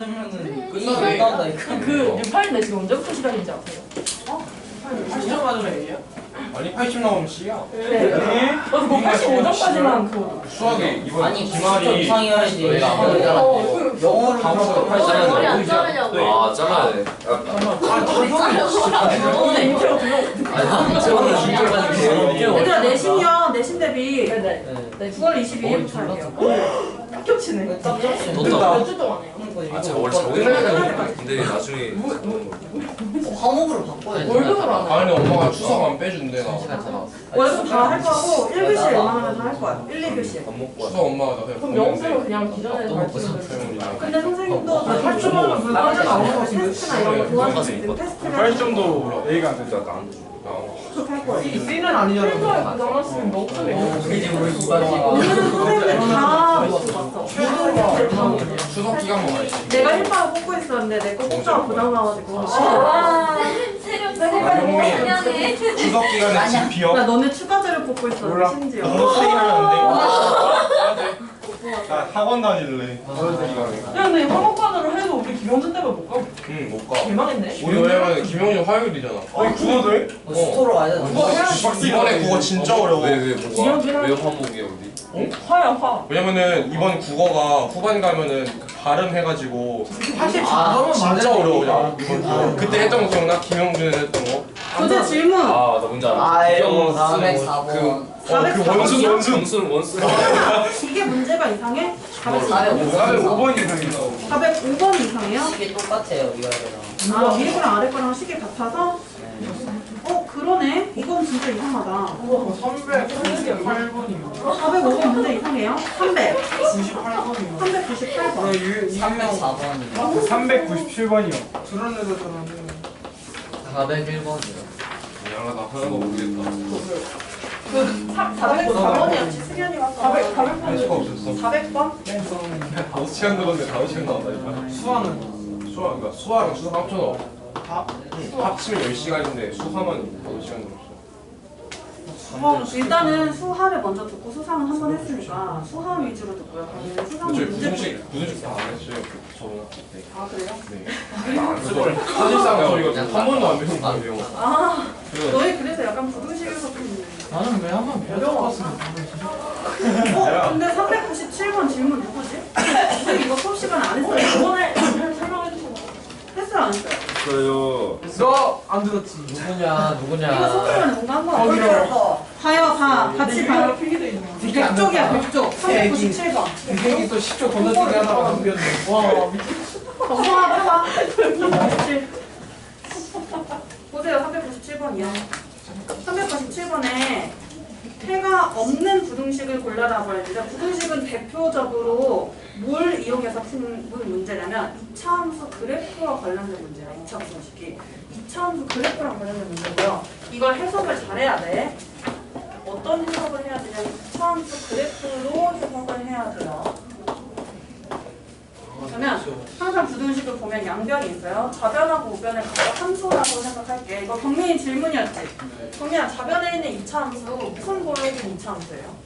끝나네. 그 6파인데 지금 언제부터 시작인지 아세요? 80점 맞으면 A야? 아니 80 나오면 C야. 네. 그거 85점까지만 그. 수학에 이번 아니 기말이 이상해야지. 영어를 다 먹어. 머리 안 자르냐고. 아 잘라야 돼. 근데 인트로 들어. 얘들아 내신이요. 내신 대비 네네. 9월 22일부터 할게요. 딱 겹치네. 떴다. 몇주 동안 해요? 아 제가 원래 적응을 근데 나중에 화목으로 바꿔야 돼. 월급으로 안 해요. 아니 엄마가 추석 안 빼준대 나. 월급 다 할 거고 1교시 웬만하면 다 할 거야. 1, 2교시. 밥 먹고 추석 엄마가 나 그냥 그럼 보냈는데. 영수는 그냥 기존에 가르치는 근데 선생님도 팔점은 불가능하지 않아. 테스트나 이런 거 도와주실 때 테스트를 8점도 A가 안 된다. 약간 안 돼. 할 거예요. C는 아니잖아. 필터에 부담하시면 너무 크네. 오늘은 선생님들 다 봤어. 추석 기간만 가야지. 내가 힐파를 뽑고 있었는데 내 거 뽑다가 부담 나가지고 형님 추석 기간에 집 비어. 나 너네 추가제를 뽑고 있었는데 몰라. 심지어 스테이하면 안 돼. 나 학원 다닐래. 추석 기간에. 야 근데 화목관으로 해도 우리 김영준 때문에 못 가. 응 못 가. 개망했네. 우리 왜냐면 김영준 화요일이잖아. 아니 국어도 해? 스토로 와야 돼. 이번에 국어 진짜 어려워. 왜 뭐가 왜 화목이야 우리? 화야 화. 왜냐면은 이번 국어가 후반 가면은 그 발음 해가지고 84점은 진짜 어려워 그냥. 이번 국어. 그때 했던 거 기억나? 김영준 했던 거. 교재 질문 아나 뭔지 알아. 아이고 그 404번. 그 원순. 이게 문제가 이상해? 405번 이상이다. 405번 이상해요? 이게 똑같아요 위아래랑. 아 위에 거랑 아래 거랑 식이 같아서? 그러네. 이건 진짜 이상하다. 398번이요. 405번 문제 이상해요? 300 98번이요. 398번 304번이요. 397번이요. 그런 애들 저는 401번이요. 미안하다 하나도 모르겠다. 그 404번이었지 승현이가 400번 할 수가 없었어. 400번? 다섯 시간 들었는데 다섯 시간 나온다니까. 수화는 그러니까 수학은 수학 합쳐서 다? 합치면 10시간인데 수학만 5시간 들었어. 일단은 수화를 먼저 듣고 수상은 한 번 했으니까 수화 위주로 듣고요. 그러면 수상은 저희 문제 부등식 다 안 했어요. 저는 네. 아 그래요? 네. 나안 쓰걸. 사실상 저희가 한 번도 안 배운 거예요. 아 그 너희 그래서 약간 부등식에서 좀 나는 왜 한번 배워봤으면 근데 397번 질문 누구지? 선생님 이거 수업 시간에 안 했어요? 이번에 설명해 주세요. 했어요 안 했어요? 저요. 너안 들었지? 누구냐 이거 누구냐. 수업 시간에 뭔가 한 거 봐요 봐 같이 봐요 필기도 있네요. 100쪽이야 100쪽 397번 되게 또 10초 건너뛰기 하다가 넘겼네. 와 정성아 해봐 397 보세요 397번이요 397번에 해가 없는 부등식을 골라라고 했는데 부등식은 대표적으로 뭘 이용해서 푼 문제냐면 이차함수 그래프와 관련된 문제예요. 2차 부등식이 이차함수 그래프랑 관련된 문제고요. 이걸 해석을 잘해야 돼. 어떤 해석을 해야 되냐면 이차함수 그래프로 해석을 해야 돼요. 그러면 항상 부등식을 보면 양변이 있어요. 좌변하고 우변을 각각 함수라고 생각할게. 이거 경민이 질문이었지? 경민아, 좌변에 있는 2차 함수 무슨 볼록인 2차 함수예요?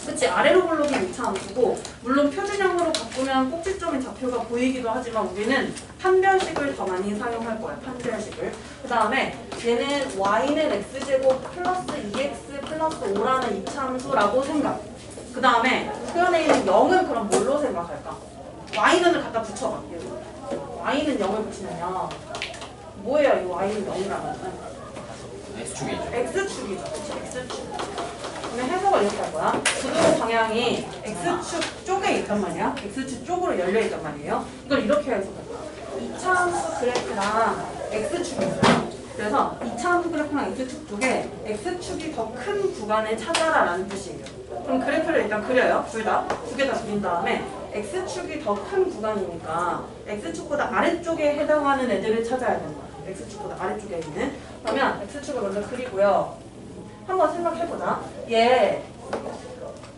그치, 아래로 볼록인 2차 함수고 물론 표준형으로 바꾸면 꼭지점인 좌표가 보이기도 하지만 우리는 판별식을 더 많이 사용할 거야. 판별식을. 그 다음에 얘는 y는 x제곱 플러스 2x 플러스 5라는 2차 함수라고 생각. 그 다음에 표현에 있는 0은 그럼 뭘로 생각할까? y는을 갖다 붙여봐. y는 0을 붙이면요. 뭐예요? 이 y는 0이라는 거는? X축이죠. x축이죠. 그치? x축. 그러면 해석을 이렇게 할 거야. 구도 방향이 x축 쪽에 있단 말이야. x축 쪽으로 열려 있단 말이에요. 이걸 이렇게 해석할 거야. 2차 함수 그래프랑 x축이 있어요. 그래서 2차 함수 그래프랑 x축 쪽에 x축이 더 큰 구간을 찾아라 라는 뜻이에요. 그럼 그래프를 일단 그려요. 둘 다. 두 개 다 그린 다음에 x축이 더 큰 구간이니까 x축보다 아래쪽에 해당하는 애들을 찾아야 되는 거야. x축보다 아래쪽에 있는. 그러면 x축을 먼저 그리고요. 한번 생각해보자. 얘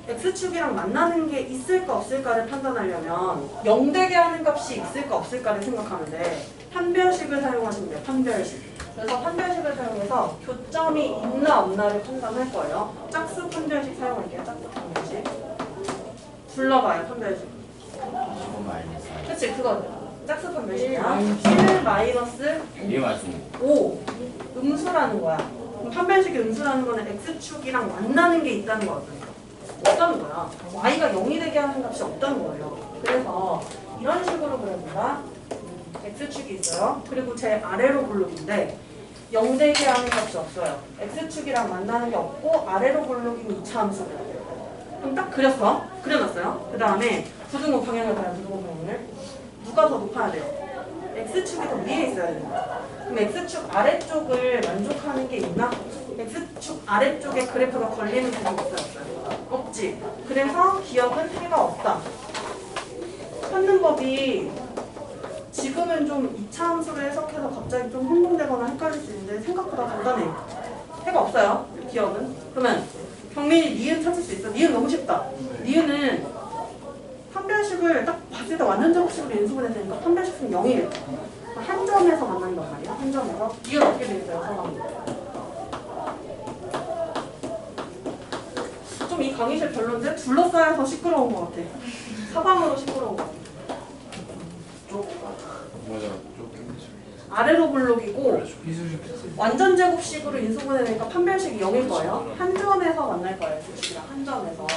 x축이랑 만나는 게 있을까 없을까를 판단하려면 0되게 하는 값이 있을까 없을까를 생각하면 돼. 판별식을 사용하시면 돼요. 판별식. 그래서 판별식을 사용해서 교점이 있나 없나를 판단할 거예요. 짝수 판별식 사용할게요. 짝수 판별식. 불러봐요. 판별식. 그거 짝수 판별식이야. 1 마이너스 이게 말씀. 5 음수라는 거야. 그럼 판별식이 음수라는 거는 x축이랑 만나는 게 있다는 거 없다는 거야. y가 0이 되게 하는 값이 없다는 거예요. 그래서 이런 식으로 그려본다. x축이 있어요. 그리고 제 아래로 블록인데 0 되게 하는 값이 없어요. x축이랑 만나는 게 없고 아래로 블록인 2차 함수를. 그럼 딱 그렸어. 그려놨어요. 그 다음에 부등호 방향을 봐요. 부등호 방향을. 누가 더 높아야 돼요? x축이 더 위에 있어야 된다. 그럼 x축 아래쪽을 만족하는 게 있나? x축 아래쪽에 그래프가 걸리는 부분이 있어요? 없어요? 없지. 그래서 기억은 해가 없다. 찾는 법이 지금은 좀 2차 함수를 해석해서 갑자기 좀 혼동되거나 헷갈릴 수 있는데 생각보다 간단해요. 해가 없어요. 기억은. 그러면 경민이 니은 찾을 수 있어. 니은 너무 쉽다. 니은은 판별식을 딱 봤을 때 완전 제곱식으로 인수분 해야 되니까 판별식은 0이에요. 한 점에서 만난단 말이야. 한 점에서. 니은 어떻게 돼 있어요? 상황이. 좀 이 강의실 별론데 둘러싸여서 시끄러운 것 같아. 사방으로 시끄러운 것 같아. 맞아. 아래로 블록이고 비수식. 완전 제곱식으로 인수분해되니까 판별식이 0일 거예요. 한 점에서 만날 거예요. x축이랑 한 점에서.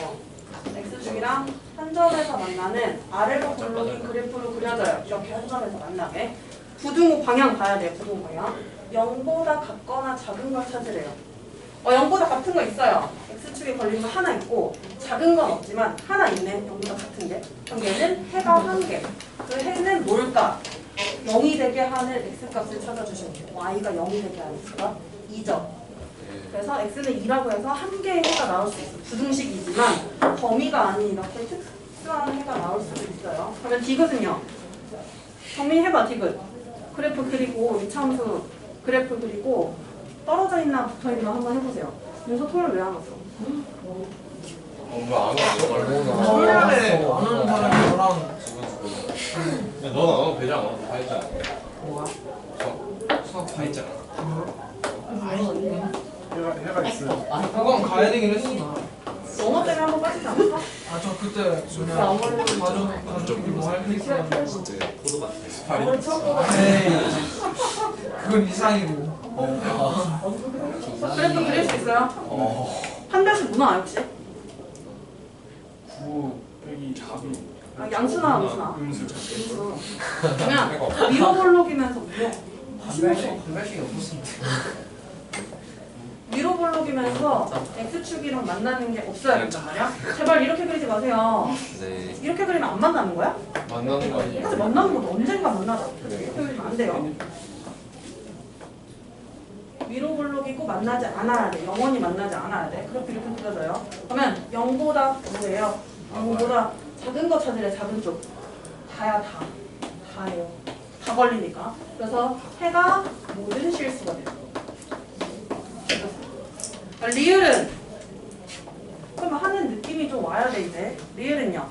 x축이랑 한 점에서 만나는 아래로 블록인 그래프로 그려져요. 이렇게 한 점에서 만나게. 부등호 방향 봐야 돼요. 부등호 방향. 0보다 같거나 작은 걸 찾으래요. 0보다 같은 거 있어요. x축에 걸린 거 하나 있고 작은 건 없지만 하나 있네. 0보다 같은 게. 그럼 얘는 해가 한 개. 그 해는 뭘까? 0이 되게 하는 x값을 찾아주시면 돼요. y가 0이 되게 하는 x가 2죠. 그래서 x는 2라고 해서 한 개의 해가 나올 수 있어요. 부등식이지만 범위가 아닌 이렇게 특수한 해가 나올 수도 있어요. 그러면 디귿은요. 정민 해봐 디귿. 그래프 그리고 이차함수 그래프 그리고 떨어져 있나 붙어 있나 한번 해보세요. 윤서 토요일 왜 안 왔어? 뭔가 안 왔어. 토요일에 안 오는 사람이 저랑 야, 너는 배장 안 와도 다 했잖아. 뭐야? 수학 다 했잖아. 해가 있어요. 그건 가야 되긴 했어 나. 영어 때문에 한번 빠지지 않았어? 아 저 그때 그냥 가족 뭐할 게 있었는데 진짜 포도 같아. 영어를 처음 보고 에이 그건 이상이고. 그래프 그릴 수 있어요? 판별식 문화 혹시? 9 빼기 4이 아, 양수나 음수나? 음수. 음수. 그냥 위로 볼록이면서 판별식이 없었는데. 위로 볼록이면서 x축이랑 만나는 게 없어야 된단 말이야? 제발 이렇게 그리지 마세요. 네. 이렇게 그리면 안 만나는 거야? 만나는 거 아니에요? 사실 만나는 것도 언젠가 만나자. 이렇게 그리면 안 돼요. 위로 볼록이고 만나지 않아야 돼. 영원히 만나지 않아야 돼. 그렇게 이렇게 그려져요. 그러면 0보다 뭐예요? 0보다 작은 거 찾으래. 작은 쪽. 다야 다. 다예요. 다 걸리니까. 그래서 해가 모든 실수가 돼요. 리을은 그러면 하는 느낌이 좀 와야 돼 이제. 리을은요.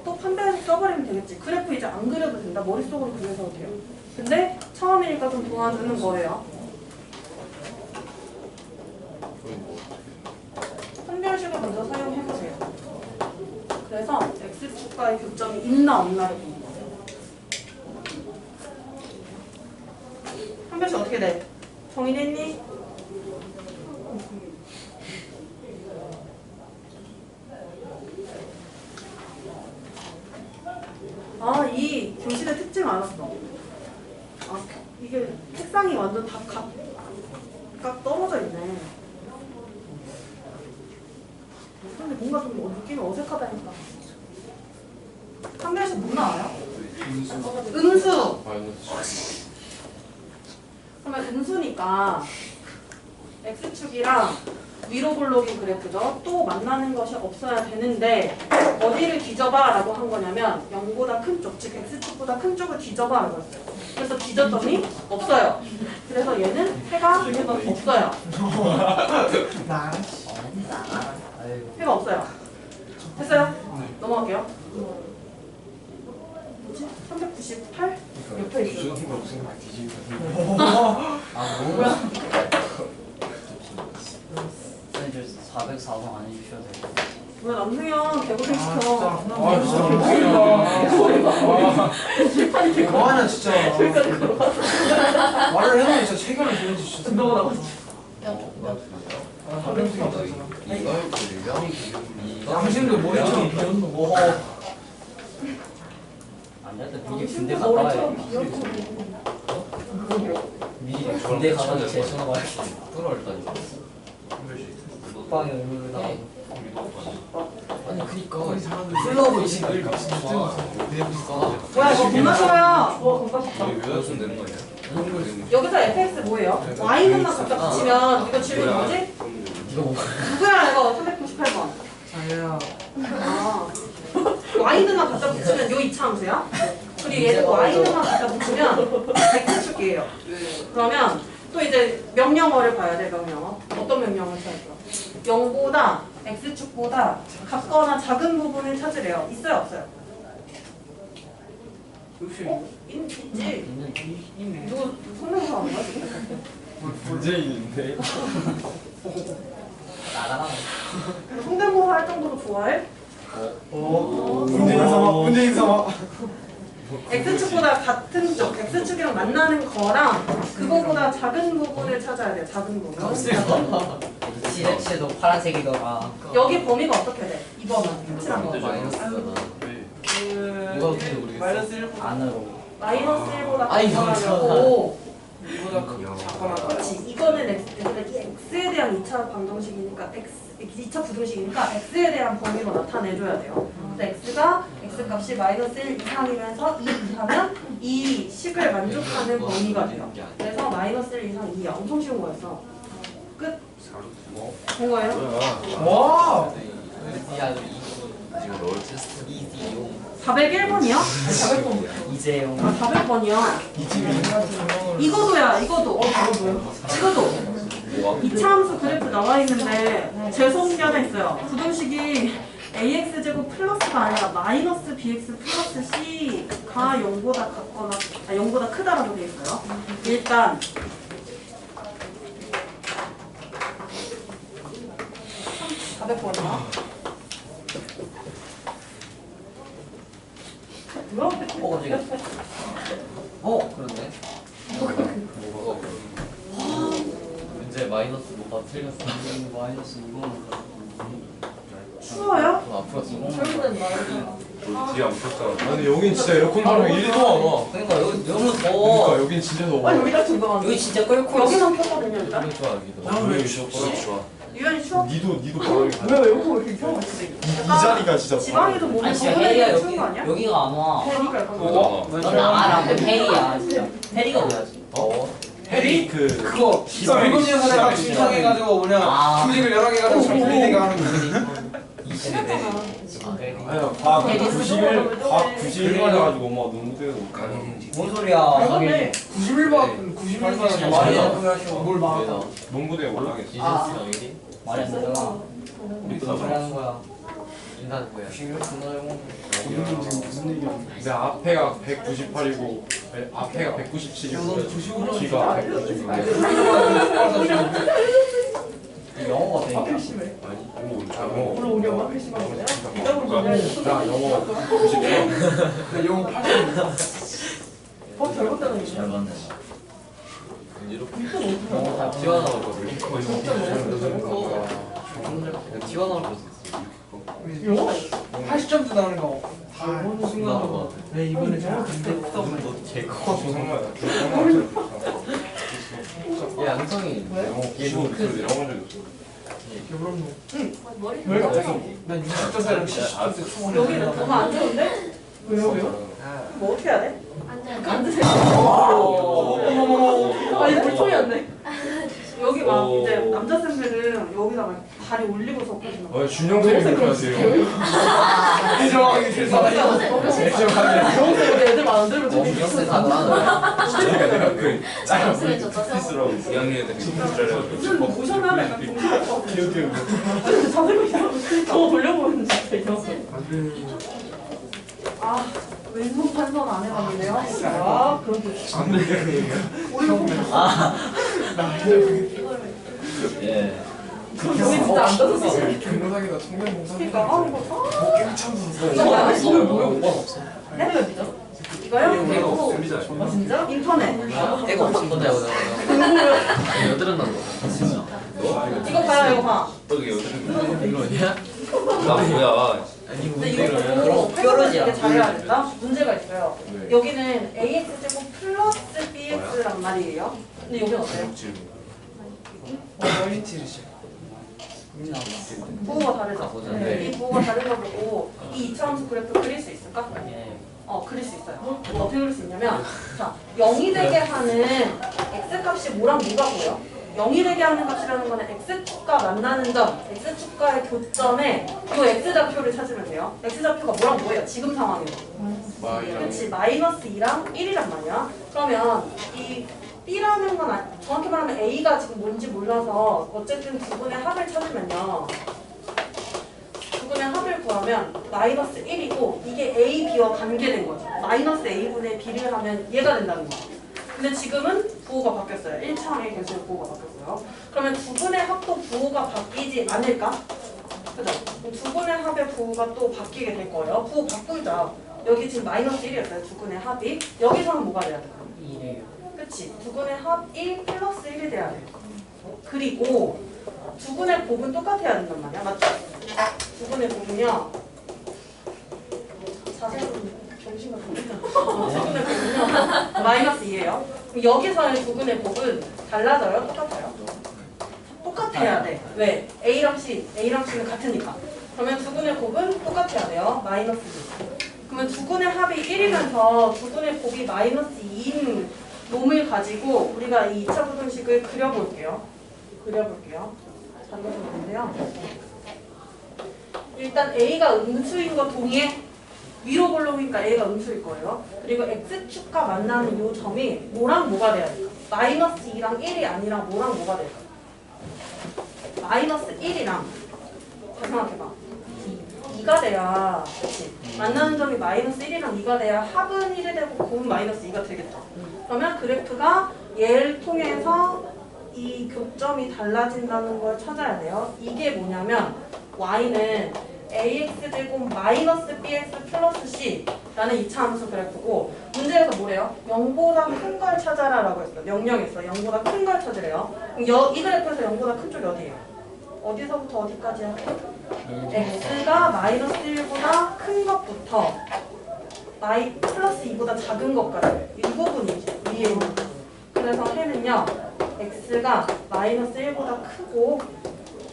또 판별식 써버리면 되겠지. 그래프 이제 안 그려도 된다. 머릿속으로 그려서 돼요. 근데 처음이니까 좀 도와주는 거예요. 판별식을 먼저 사용해보세요. 그래서 x축과의 교점이 있나 없나를 보는 거예요. 판별식 어떻게 돼? 정의됐니? 아, 이 교실의 특징 알았어. 아, 이게 책상이 완전 다 각각 떨어져 있네. 근데 뭔가 좀 느낌이 어색하다니까. 판별식 뭐 나와요? 음수. 그러면 음수니까 x축이랑 위로 볼록인 그래프죠. 또 만나는 것이 없어야 되는데 어디를 뒤져봐 라고 한 거냐면 0보다 큰 쪽, 즉 x축보다 큰 쪽을 뒤져봐 라고 했어요. 그래서 뒤졌더니 없어요. 그래서 얘는 해가 없어요. 해가 없어요. 됐어요? 넘어갈게요. 뭐지? 398? 옆에 있어요. 아 뭐야? 이제 404번 안 해주셔도 돼요. 왜 남승현 개고생 시켜? 진짜 개고생이다. 그만하냐 진짜. 말을 해놓으면 진짜 체결을 줘야지 진짜. 너무 나갔어. 당신도 머리처럼 비었노. 아니야, 미리 군대 갔다 와야 미리 군대 가서 재수나 봐야지. 뚫어올다니. 국방의 의무를 나. 아니 그니까 슬로우 이신을 뭐야 이거 겁나 좋아요. 왜 연습 내는 거냐? 여기서 fx 뭐예요? y는만 갖다 붙이면 이거 질문 뭐지? 이거 뭐? 누구야 이거 398번. 자기야. 아 y는만 갖다 붙이면 요 이차함수야? 그리고 얘도 y는만 갖다 붙이면 x축이에요. 그러면 또 이제 명령어를 봐야 돼. 명령어. 어떤 명령어를 찾을 거야? 0보다 x축보다 같거나 작은 부분을 찾으래요. 있어요 없어요? 있지. 누구 성명서 하는 거야 지금? 문제인데. 나가라. 성대모사 할 정도로 좋아해? 문재인 삼아. 문재인 삼아. x축보다 같은 쪽, x축이랑 만나는 거랑 그거보다 작은 부분을 찾아야 돼요. 작은 부분. 시렉시도 파란색이더라. 여기 범위가 어떻게 돼? 2번은 확실한 거. 마이너스잖아. 누가 근데 우리 마이너스 1 안으로. 마이너스 1보다 아이, 작거나고 이보다 작거나. 그렇지. 이거는 x에 대한 2차 방정식이니까 2차 부등식이니까 x에 대한 범위로 나타내줘야 돼요. 그래서 x가 x값이 마이너스 1 이상이면서 2 이하면 이 식을 만족하는 범위가 돼요. 그래서 마이너스 1 이상 2야. 엄청 쉬운 거였어. 끝. 된 거예요? 와. 지금 넣을 테스트. 401번이요? 이재용. 아 400번이요. 이거도야. 이거도. 이거도. 이차 함수 그래프 나와 있는데 재수없는 게 하나 있어요. 부등식이 ax제곱 플러스가 아니라 마이너스 bx 플러스 c가 0보다 같거나 0보다 크다라고 돼 있어요. 일단 400번이요. 그런데. 문제 마이너스 뭐가 틀렸어. 마이너스 2번. 추워요? 앞으로 지금 젊은 말이야. 뒤에 안 폈잖아. 아니 여긴 진짜 에어컨 바람 1도 안 와. 그러니까 여기 너무 그러니까 더워. 여긴 진짜 더워. 아 여기가 증거하는 여기 진짜 끓고 있어. 여기만 켰거든요 일단. 좋아 여기도. 왜 좋아? 좋아. 유연이 추워? 니도 바람이 가. 왜 에어컨 왜 이렇게 이상한 거 쓰지? 이 자리가 진짜. 지방에도 몸에 아니 진짜 더운 해리야 애들 여기 추운 거 아니야? 여기가 안 와. 그러니까 약간 넌 나가라. 뭐 해리야 진짜. 해리가 뭐야 지금? 해리 그 그거 붉은 여자가 중상해가지고 뭐냐 아. 조직을 여러 개 가지고 정리가 하는 거지. 아니야 과학 91 맞아가지고 엄마 너무 때려. 뭔 소리야? 그런데 91번 91번 말이야. 뭘 봐. 농구대에 올라가겠지. 말이 안 되잖아. 무슨 소리 하는 거야? 인간 뭐야? 무슨 얘기야? 내 앞에가 198이고 앞에가 197이고 뒤가 196. 영어가 되니까. 앞에 심해. 영어. 오늘 우리 엄마 글씨 만 거야? 이따구로 보면 나 영어 93. 나 영어 80. 잘못되는 잘 봤네. 이렇게 튀어나올 거를 튀어나올 거 영어? 80점도 나오는 거. 어느 순간 왜 이번에 잘안 돼? 개커 얘 양성이 얘도 그 영어 좀 왜 갑자기? 난 60점대랑 70점대 총을 여기는 너무 안 좋은데? 왜요? 뭐 어떻게 해야 돼? 앉으세요. 아니 물통이 안 돼. 여기 막 이제 남자생들은 여기다가 다리 올리고 접하시는 거. 준영쌤이 그렇게 하세요. 애정하게 세상에. 여기서 여기 애들 많은데 왜 저기 영세 사다. 내가 그 짧은 피스라고 2학년 때 무슨 뭐 모션하는 약간 동작 같아. 기억해. 자세가 이상하고 더 돌려보면 진짜 이상해. 아 왼손 판선 안 해봤는데요? 아 그런 게 안 돼. 오히려 예. 여기 진짜 앉아서 쓰시. 경로상이다 청년공상. 그러니까 이거 깽창 이거 이거 뭐야? 네? 이거요? 이거 없습니다. 아 진짜? 인터넷. 이거 없는 건데 이거 여드름 난 거. 이거 봐요, 이거 봐. 여기 여드름. 이거 아니야? 나 뭐야? 아니 근데 뭔데 이거 그러면? 보고 뾰루지야. 되게 잘해야 된다. 문제가 있어요. 네. 여기는 AX 제곱 플러스 BX란 말이에요. 근데 여기는 어때요? PT를 시작. 부호가 다르죠? 보자. 이 부호가 다른 거 보고 이 2차함수 그래프 그릴 수 있을까? 그릴 수 있어요. 어떻게 그릴 수 있냐면, 자, 0이 되게 하는 x값이 뭐랑 뭐가 보여? 0이 되게 하는 값이라는 거는 x축과 만나는 점, x축과의 교점에 이 x좌표를 찾으면 돼요. x좌표가 뭐랑 뭐예요? 지금 상황에서. 그렇지, 마이너스 2랑 1이란 말이야. 그러면 이 B라는 건 정확히 말하면 A가 지금 뭔지 몰라서 어쨌든 두 분의 합을 찾으면요. 두 분의 합을 구하면 마이너스 1이고 이게 A, B와 관계된 거죠. 마이너스 A분의 B를 하면 얘가 된다는 거죠. 근데 지금은 부호가 바뀌었어요. 1차항의 개수의 부호가 바뀌었어요. 그러면 두 분의 합도 부호가 바뀌지 않을까? 그죠? 그럼 두 분의 합의 부호가 또 바뀌게 될 거예요. 부호 바꾸자. 여기 지금 마이너스 1이었어요. 두 분의 합이. 여기서는 뭐가 돼야 돼요? 2래요. 그치? 두 분의 합 1 플러스 1이 돼야 돼요. 그리고 두 분의 곱은 똑같아야 된단 말이야. 맞죠? 두 분의 곱은요. 자세히 정신 같은데? 두 분의 곱은요. 마이너스 2예요. 그럼 여기서의 두 분의 곱은 달라져요? 똑같아요? 똑같아야 돼. 왜? A랑 C는 같으니까. 그러면 두 분의 곱은 똑같아야 돼요. 마이너스 2. 그러면 두 분의 합이 1이면서 두 분의 곱이 마이너스 2인 놈을 가지고 우리가 이 2차 부등식을 그려볼게요. 자료가 좀 있는데요. 일단 A가 음수인 거 동의해? 위로 볼록이니까 A가 음수일 거예요. 그리고 X축과 만나는 이 점이 뭐랑 뭐가 돼야 될까? 마이너스 2랑 1이 아니라 뭐랑 뭐가 될까? 마이너스 1이랑 잘 생각해봐. 2가 돼야, 그치? 만나는 점이 마이너스 1이랑 2가 돼야 합은 1이 되고 곱은 마이너스 2가 되겠죠. 그러면 그래프가 얘를 통해서 이 교점이 달라진다는 걸 찾아야 돼요. 이게 뭐냐면 y는 ax제곱 마이너스 bx 플러스 c라는 2차 함수 그래프고 문제에서 뭐래요? 0보다 큰 걸 찾아라 라고 했어요. 명령했어. 0보다 큰 걸 찾으래요. 그럼 이 그래프에서 0보다 큰 쪽이 어디예요? 어디서부터 어디까지야? x가 마이너스 1보다 큰 것부터 플러스 2보다 작은 것까지 이 부분이지 위에 있는. 그래서 해는요 x가 마이너스 1보다 크고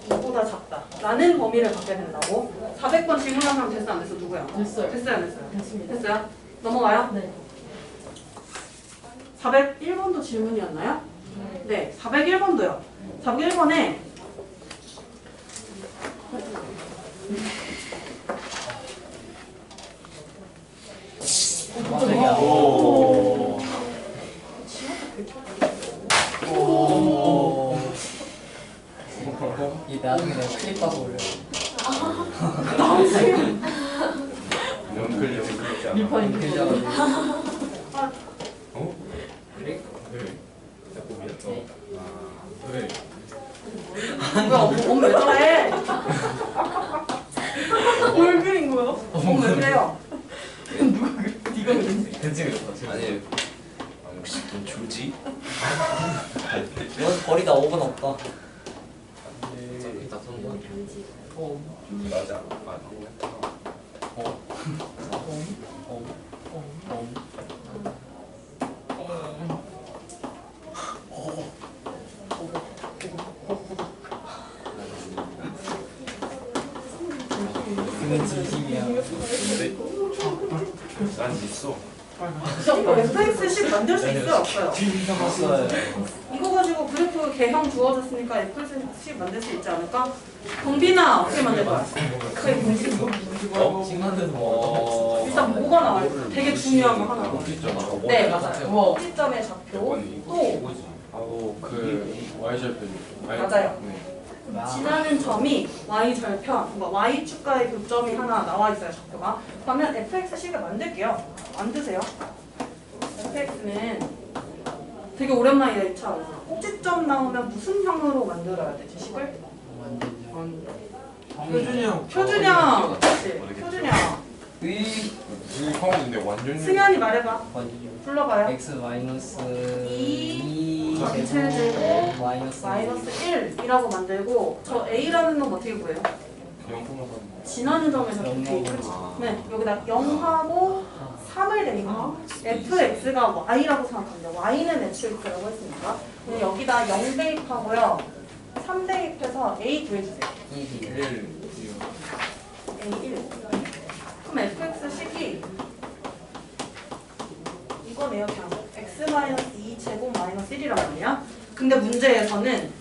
2보다 작다 라는 범위를 갖게 된다고. 400번 질문한 사람 됐어 안 됐어? 누구야? 됐어요. 됐어요 안 됐어요? 됐습니다. 됐어요? 넘어가요? 네. 401번도 질문이었나요? 네 401번도요. 401번에 이 나중에 내가 클립 봐서 올려. 연클 있잖아. 리파인 괜찮아. 어? 그래? 왜? 뭐야 왜 저래? 뭘 그린 거야? 왜 그래요? 네가 그랬지. 괜찮아. 아니 혹시 돈 주지? 이건 거리가 5분 없다. 다 쏘는 거야. 맞아. 그는 진심이야. 난 있어. 이거 fx-식 만들 수 있어요? 없어요? 봤어요. 이거 가지고 그래프 개형 주어졌으니까 fx-식 만들 수 있지 않을까? 동빈아 어떻게 만들 거야? 그게 공식 징만드는 뭐. 일단 뭐가 나와요? 되게 중요한 거 하나. 네 맞아요. 와. 시점의 좌표 또 그 Y절편. 맞아요. 지나는 점이 y절편, y축과의 교점이 하나 나와 있어요, 좌표가. 그러면 fx식을 만들게요. 만드세요. fx는 되게 오랜만이다, 이 차. 꼭지점 나오면 무슨 형으로 만들어야 되지, 식을? 효준이 형. 표준이 형. 그렇지. 표준이 형. 형인데 완전 승현이 말해봐. 불러봐요. x 마이너스 2 제곱 제곱 마이너스 마이너스 1이라고 만들고 저 A라는 건 어떻게 구해요? 지나는 점에서 A. 그렇지. 네. 여기다 0하고 3을 대니까 fx가 y라고 생각합니다. y는 fx라고 했으니까 그럼 여기다 0 대입하고요. 3 대입해서 A 구해주세요. 1 A1. 그럼 fx식이 이거네요. 그냥 x-2 제곱 마이너스 1이란 말이야. 근데 문제에서는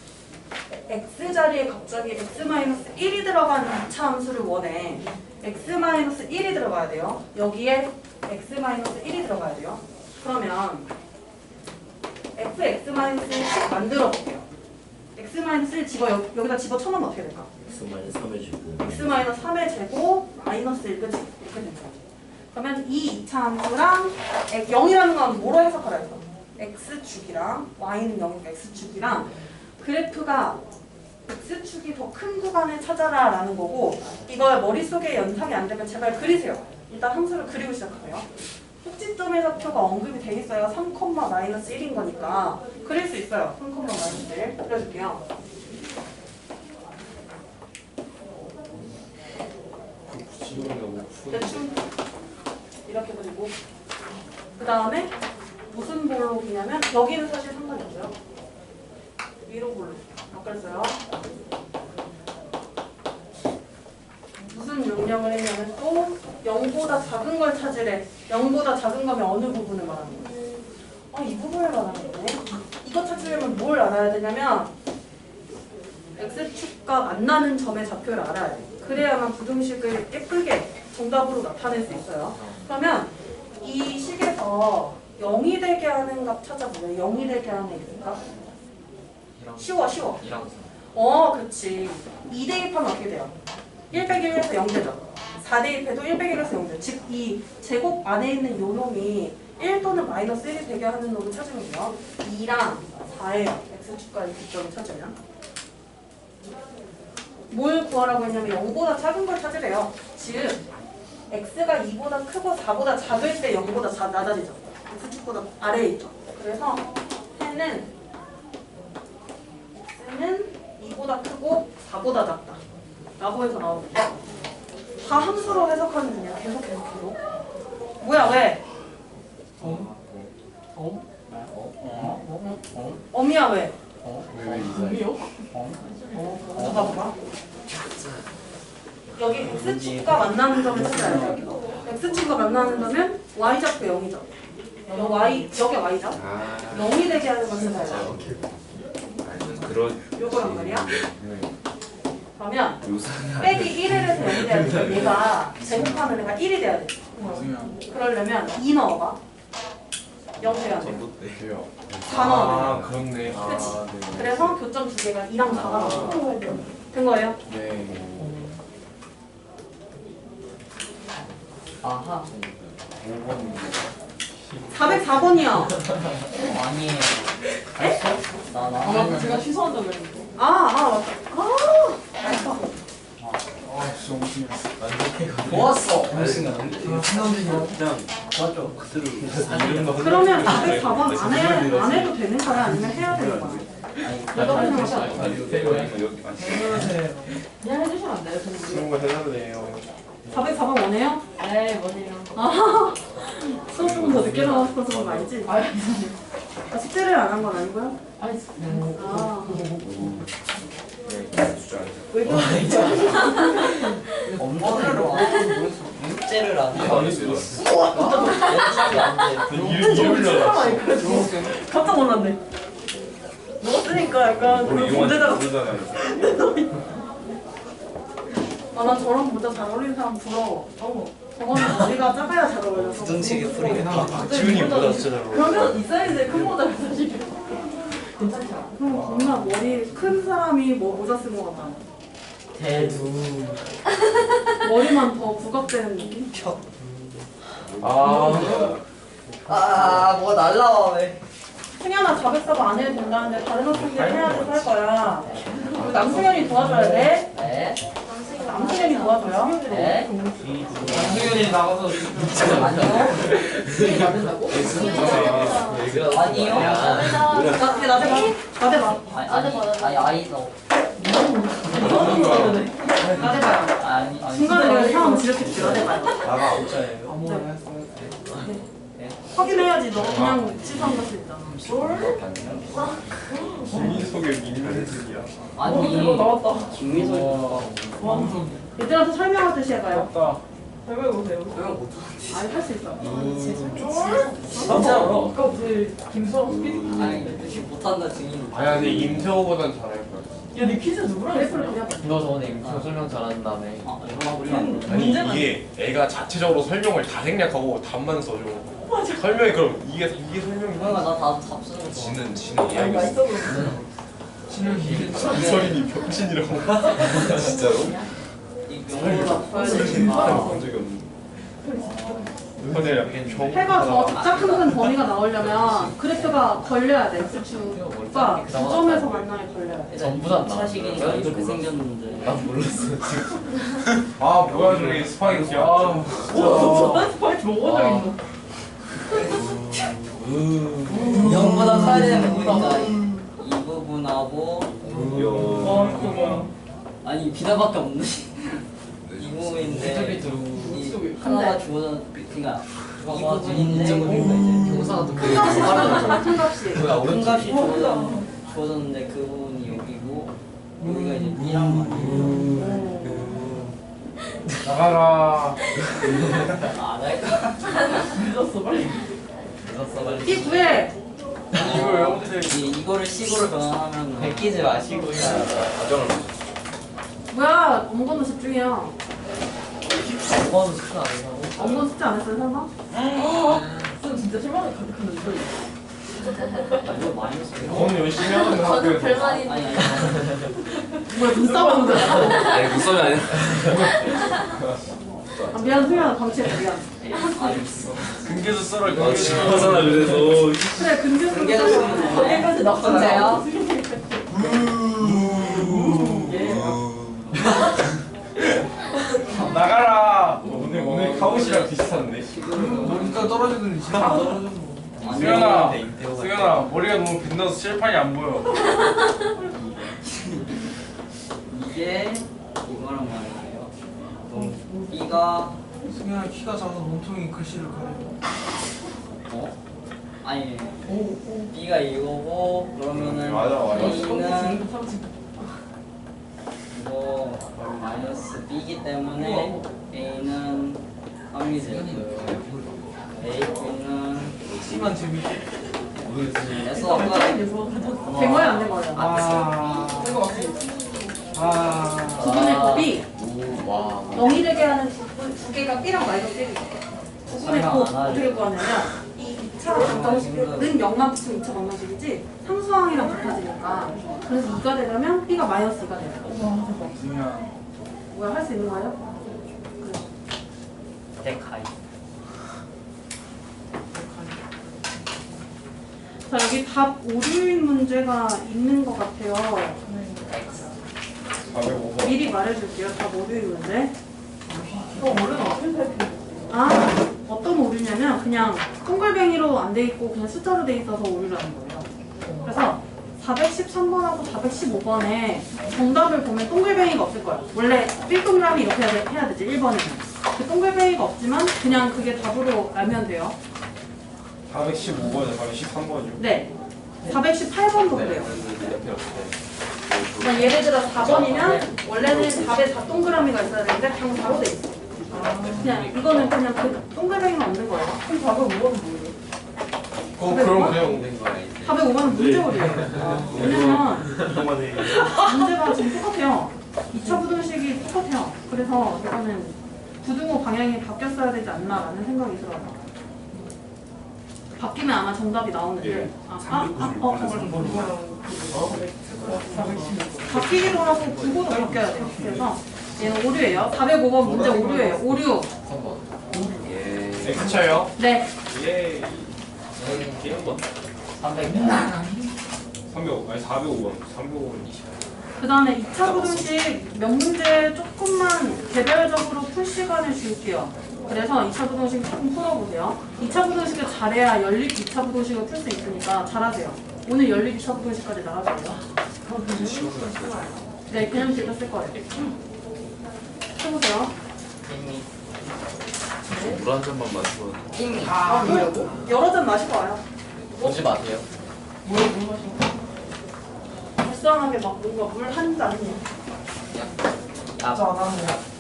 x자리에 갑자기 x-1이 들어가는 2차 함수를 원해. x-1이 들어가야 돼요. 여기에 x-1이 들어가야 돼요. 그러면 fx-1씩 만들어 볼게요. x-1 여기다 집어쳐놓으면 어떻게 될까? x-3의 제곱 마이너스 1, 그치? 이렇게 되는 거죠. 그러면 이 2차 함수랑 0이라는 건 뭐로 해석하라 했어? x축이랑 y는 0이니까 x축이랑 그래프가 x축이 더 큰 구간을 찾아라 라는 거고 이걸 머릿속에 연상이 안 되면 제발 그리세요. 일단 함수를 그리고 시작하세요. 꼭지점의 좌표가 언급이 돼 있어요. 3,-1인 거니까 그릴 수 있어요. 3,-1 그려줄게요. 대충 이렇게 그리고 그 다음에 무슨 볼로 그리냐면 여기는 사실 상관이 없어요. 위로 볼로 바꿨어요. 무슨 명령을 했냐면 또 0보다 작은 걸 찾으래. 0보다 작은 거면 어느 부분을 말하는 거야? 이 부분을 말하는 거네. 이거 찾으려면 뭘 알아야 되냐면 x축과 만나는 점의 좌표를 알아야 돼. 그래야만 부등식을 예쁘게 정답으로 나타낼 수 있어요. 그러면 이 식에서 0이 되게 하는 값 찾아보면 0이 되게 하는 애 있을까? 쉬워. 그렇지. 2 대입하면 어떻게 돼요? 1 빼기 1에서 0 되죠. 4 대입해도 1 빼기 1에서 0 돼요. 즉, 이 제곱 안에 있는 요 놈이 1 또는 마이너스 1이 되게 하는 놈을 찾으면 돼요. 2랑 4예요. x축과의 기점을 찾으면. 뭘 구하라고 했냐면 0보다 작은 걸 찾으래요. 즉, x가 2보다 크고 4보다 작을 때 0보다 낮아지죠. x축보다 아래에 있죠. 그래서 해는 x는 2보다 크고 4보다 작다 라고 해서 나오는데 다 함수로 해석하는 중이야. 계속. 뭐야 왜? 엄이야 왜? 봐봐. 여기 x축과 만나는 점을 찾아야 돼요. x축과 만나는 점은 y좌표 0이죠. 여기 y죠. 0이 되게 하는 걸 찾아야 돼요. 요거란 말이야. 그러면 빼기 1을 해서 0이 돼야 되니까 얘가 제곱하는 애가 1이 돼야 돼. 그러려면 2 넣어봐. 0 돼야 돼. 4 넣어야 돼. 그렇네. 그치? 그래서 교점 두 개가 2랑 4가 나와요. 된 거예요? 네. 아하 404번이요. 아니에요. 에? 나 제가 취소한다고 했는데. 맞다. 좋았어. 그러면 404번 안 해도 되는 거야? 아니면 해야 되는 거야? 그냥 해주시면 안 돼요? 저는 친구가 해놔도 돼요. 404번 원해요? 네, 뭐네요. 수업 조금 더 늦게 나와서 그런 거 알지? 숙제를 안 한 건 아니고요? 아니, 왜 그러지? 엄마로 육제를 안 해. 깜짝 놀랐네. 먹었으니까 약간 그런 모자가 난 저런 모자 잘 어울리는 사람 부러워. 저거는 머리가 작아야 잘 어울려서. 부등식의 뿌리가. 지훈이 보다 진짜 잘 어울려. 그러면 이 사이즈에 큰 모자를 사실 괜찮지 않아? 그럼 겁나 머리 큰 사람이 뭐 모자 쓴 거 같아. 대두. 머리만 더 부각되는 느낌? 뭐가 날라와 왜? 승현아 자백사고 안 해도 된다는데 다른 학생들 해야 돼서 할 거야. 남승현이 도와줘야 돼. 네. 남승현이 도와줘요. 네. 승현이 나가서 아니요. 나대봐. 아니 아이도. 나대봐요. 아니 중간에 내가 상황 지적해줄게. 나대봐요. 나가. 아무거나 했어요. 확인해야지. 너 그냥 취소한 걸 수 있잖아. 민속의 민민색이야. 아니 나왔다. 김미소. 얘들한테 설명하듯이 해봐요. 나왔다. 해봐보세요. 아니 할 수 있어. 진짜로? 아까 그 김수환 스피드. 아니 이렇게 못한다 증인. 아니야, 근데 임태호보단 잘할 거야. 야니 퀴즈 누구랑 그래프를 했어? 그려봐. 너 저번에 임표 설명 잘하는 다음에 아 이거 우리가 아니 문제는 이게 애가 자체적으로 설명을 다 생략하고 답만 써줘. 설명이 그럼 이게 설명이 그러니까 나다 잡수는 거. 지는 아, 이야기가 맛있어 보여. 이설인이 병신이라고. 진짜로? 이 명호가 본 적이 없는데. 근데 약간 해가 더 작은 큰 범위가 나오려면 그래프가 걸려야 돼. X축과 9점에서 만나게 걸려야 돼. 전부 다 나와. 차식이니까 이렇게 생겼는데. 난 몰랐어 지금. 아 뭐야 저기 스파이크야. 오, 저딴 스파이크 먹어져 있노. 영보다 커야 되는 부분이다. 이 부분하고 와, 이거 뭐야. 아니 비나밖에 없네. 이 부분인데 이 하나가 주어졌 그러니까 이거 부분인데 경사가 또 큰 값이 나오잖아. 큰 값이. 큰 값이 주어졌는데 그 부분이 여기고 여기가 이제 B란 말이에요. 나가라. 안 할까? 늦었어, 빨리. 늦었어 빨리. 이 구해. 이걸 왜 못해? 이거를 식으로 변환하면 베끼지 마시고요. 뭐야? 원고는 집중이야. 이거는 숙제 안 해서. 원고 숙제 안 했어요, 설마? 전 진짜 실망을 가득하는데. 이거 마이너스 오늘 열심히 하는 학교에서. 아니 아니 뭐야, 눈싸움 하는 거야? 아니 무섭이 아니야. 아, 미안, 승현아, 방치해, 미안. 아니 근계수 썰을 아 진짜잖아 그래서. 그래, 근데 근계수 쓰면 거기까지 낙선자야. 나가라. 오늘 카우시랑 비슷한데. 머리가 떨어지더니 진짜 안 떨어졌노. 수연아, 수연아 머리가 너무 빛나서 칠판이 안 보여. 이게 이거란 말이에요. B가 승현아 키가 작아서 몸통이 글씨를 가려. 아니 B가 이거고 그러면은 맞아. A는 이거 마이너스 B이기 때문에 A는 3이 되고요. A는 씨만 재밌게. 그래서 아까 된 거야, 안 된 거야? 구분의 곱이 와. 0이 되게 하는 두 개가 B랑 마이너스 1이 있어. 구분의 곱 어떻게 구하냐면 이 2차 방정식은 0만 붙이면 2차 방정식이지 상수항이랑 같아지니까 그래서 2가 되려면 B가 마이너스 2가 돼요. 승현아. 뭐야, 할 수 있는 거예요? 데카이 자, 여기 답 오류인 문제가 있는 것 같아요. 405번. 미리 말해줄게요. 답 오류인 문제. 어른 어떻게 살피는 아, 어떤 오류냐면 그냥 동글뱅이로 안 돼 있고 그냥 숫자로 돼 있어서 오류라는 거예요. 그래서 413번하고 415번에 정답을 보면 동글뱅이가 없을 거예요. 원래 삘동그라미 이렇게 해야 되지, 1번에는. 그 동글뱅이가 없지만 그냥 그게 답으로 알면 돼요. 415번이야, 413번이요. 네. 418번도 그래요. 그러니까 예를 들어 4번이면 원래는 답에 4 동그라미가 있어야 되는데 그냥 4로 돼 있어. 그냥 이거는 그냥 그 동글뱅이만 없는 거예요. 그럼 답은 뭐는 뭐예요? 그럼 그냥 된 거야 이제. 답에 5번은 문제오류예요. 왜냐면 문제가 지금 똑같아요. 2차 부등식이 똑같아요. 그래서 이거는 부등호 방향이 바뀌었어야 되지 않나라는 생각이 들어요. 바뀌면 아마 정답이 나오는데 바뀌기로 하고 부호도 바뀌어야 돼요. 그래서 얘는 오류예요. 405번 문제 오류예요. 오류. 3번. 네, 그쳐요. 네. 예. 게임 번. 300 305, 아니 405번. 305번 20. 그 다음에 2차 부등식 몇 문제 조금만 개별적으로 풀 시간을 줄게요. 그래서 2차 부등식 조금 풀어보세요. 2차 부등식을 잘해야 연립 2차 부등식을 풀 수 있으니까 잘하세요. 오늘 연립 2차 부등식까지 나가줘요. 네, 그냥 제가 쓸 거예요. 해보세요. 물 한 잔만 마시고. 여러 잔 마시고 와요. 오지 마세요. 불쌍하게 막 뭔가 물 한 잔이.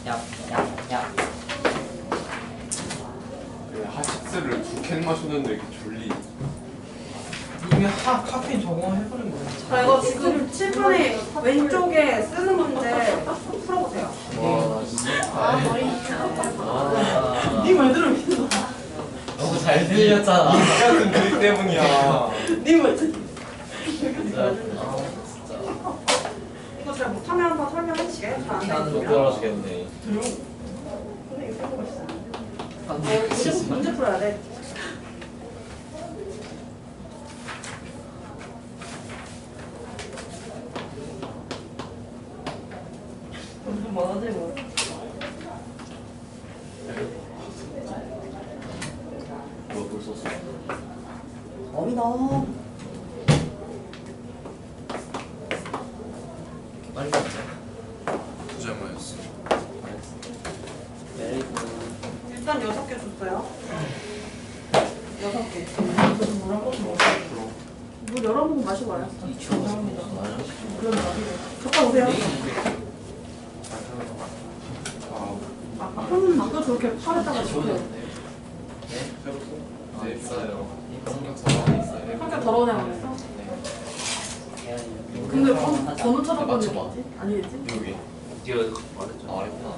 야. 왜 하식스를 2캔 마셨는데 이렇게 졸리? 이미 카페인 적응해버린 거야. 자, 이거 지금 7분에 왼쪽에 쓰는 문제 풀어보세요. 와, 님 애들을 믿어. 너무 잘 들렸잖아. 같은 글 때문이야. 님 애들. 이거 잘 못하면 한번 설명해주게. 잘안 하는 거 되면. 떨어지겠네. 근데 이거 보고 있어. 문제 풀어야 돼. 좀 많아지고. 너뭘 썼어? 어미 너. 빨리 갔네. 2잔만였어. 메리 일단 6개 줬어요. 6개. 물 여러 모금 마시고 와요. 잠깐 오세요. 아까 저렇게 팔에다가 주세요. 네, 있어요. 성격서가 있어요. 한개 더러운 애가 있어? 근데 번호 찾아보는 게 뭐지? 아니겠지? 여기. 네가 말했잖아. 아, 알구나.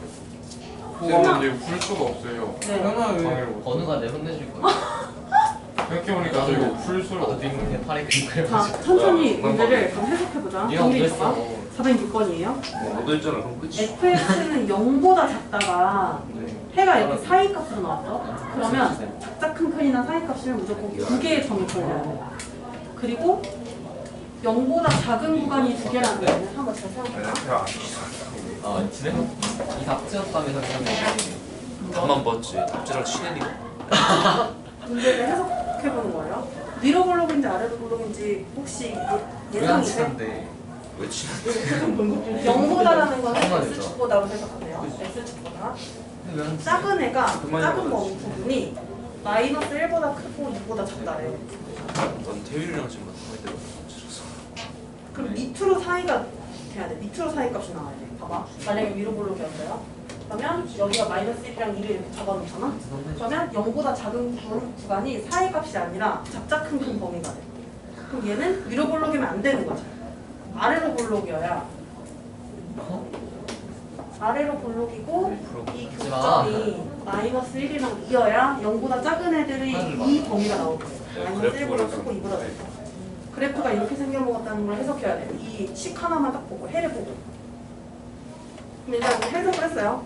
근데 이거 풀 수가 없어요. 네. 방해를 못. 번우가 내 혼내줄 거야. 생각해보니까 저 이거 풀 수를 어디 있는 내 팔에 그림 자, 그려가지고. 천천히 문제를 그럼 해석해보자. 네가 정리 그랬어. 있어봐. 406번이에요. 너도 했잖아. 그럼 끝이. fx는 0보다 작다가 해가 이렇게 사이값으로 나왔죠? 그러면 작자 큰 큰이나 사이값이면 무조건 두 개의 점이 걸려야 돼. 그리고 0보다 작은 구간이 두 개라는 거는 한번 잘 생각해봐. 아, 진짜? 이 답지였다면서 그런 거. 답만 봤지. 답지랑 친해니까. 문제를 해석해보는 거예요. 위로 블록인지 아래로 블록인지 혹시 왜안 예상이세요? 치는데? 왜 친해? 0보다라는 건 상관이죠. X축보다로 해석하세요. X축보다. 왜안 치? 작은 애가 그만해 작은 먹어야지. 부분이 마이너스 1보다 크고 2보다 작다래. 넌 태율이랑 지금 같은 때 맞춰서. 그럼 밑으로 사이가 돼야 돼. 밑으로 사이 값이 나와야 돼. 봐봐. 만약에 위로 블록이었어요. 그러면 여기가 마이너스 1이랑 2를 이렇게 적어놓잖아. 그러면 0보다 작은 구간이 사이 값이 아니라 작자 큰 범위가 돼. 그럼 얘는 위로 블록이면 안 되는 거지. 아래로 블록이어야. 아래로 블록이고 이 교점이 마이너스 1이랑 2여야 0보다 작은 애들이 이 범위가 나올 거예요. 마이너스 1보다 크고 2보다 작고. 그래프가 이렇게 생겨먹었다는 걸 해석해야 돼요. 이 식 하나만 딱 보고 해를 보고. 그럼 일단 해석을 했어요.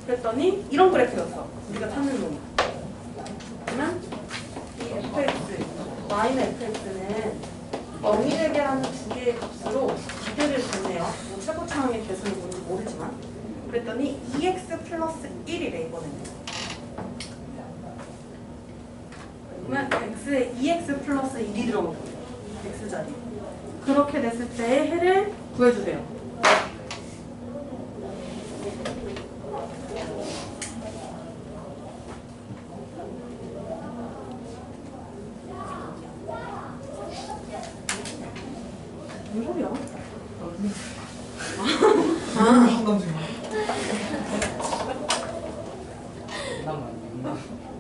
그랬더니 이런 그래프였어. 우리가 찾는 놈이. 그러면 이 fx, y는 fx는 영이되게 하는 두 개의 값으로 기대를 줬네요. 뭐 최고차항의 개수는 뭔지 모르지만. 그랬더니 2x 플러스 1이래 이번에는. 그러면 x에 2x 플러스 1이 들어간 거예요. x자리. 그렇게 됐을 때의 해를 구해주세요. 무슨 소리야?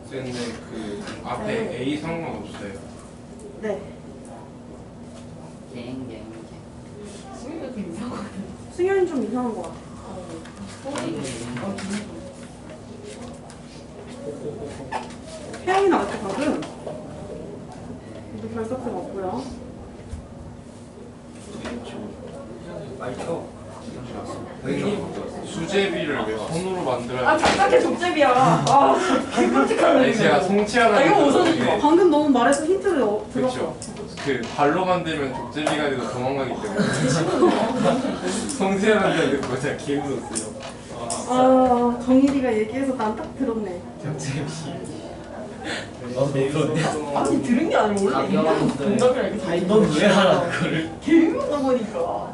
근데 그 앞에 A 상관없어요. 네. 갱갱갱 수위가 좀 이상하다. 승현이 좀 이상한 것 같아. 태양이 나왔죠 방금. 이도 결석생 없고요. 수제비를 왜 손으로 만들어야 아, 작작해 좀 족제비야. 아, 개끔찍한 아니 제가 놈이네. 성취하는 아, 이거 거 우선 때문에 방금 너무 말해서 힌트를 들었어. 그쵸. 그 발로 만들면 족제비가 돼도 도망가기 때문에 성취하는 데는 그거 제가 기울었어요. 아, 정일이가 얘기해서 난 딱 들었네. 아니 들은 게 아니라 원래 당연한데. 동갑이랑 이렇게 다 있는 넌왜 알아 그거를? 개유명한 거니까.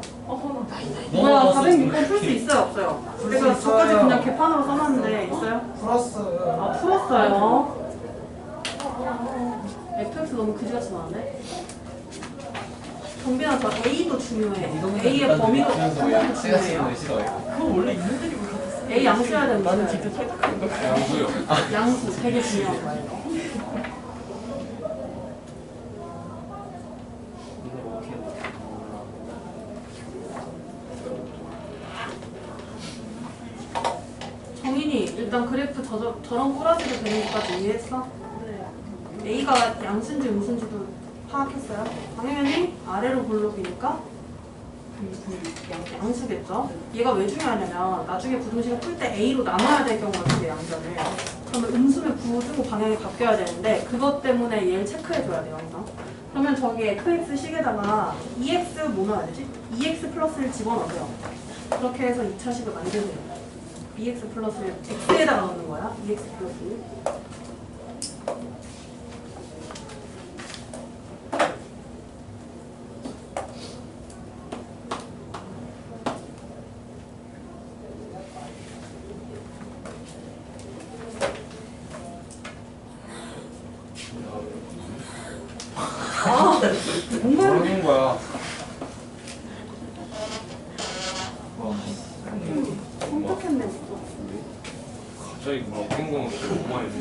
뭐야, 406번 풀 수 있어요, 없어요? 그래서 저까지 그냥 개판으로 써놨는데 있어요? 풀었어요. 아, 풀었어요. FX 너무 그지같이 나왔네. 정빈아, 저 A도 중요해. A의 범위도 중요해요. 그거 원래 있는 데리고 같았어. A 양수해야 되는 나는 거야. 직접 설득한 거야. 양수요. 양수 되게 중요한 거예요. 정인이 일단 그래프 저런 꾸러지게 되는 것까지 이해했어? 네. A가 양수인지 음수인지도 파악했어요? 당연히 아래로 볼록이니까 양수겠죠? 얘가 왜 중요하냐면 나중에 부등식을 풀 때 A로 나눠야 될 경우가 생겨요, 양변을. 그러면 음수를 부등호 방향이 바뀌어야 되는데 그것 때문에 얘를 체크해줘야 돼요, 항상. 그러면 저기 fx 식에다가 2x 뭐 넣어야 되지? 2x 플러스를 집어넣어요. 그렇게 해서 2차식을 만들세요. bx 플러스를 x에다가 넣는 거야. 2x 플러스 1. 아, 정말 모르는 거야. 깜빡했네. 갑자기 뭐 뜬금없이 너무 많이 돼.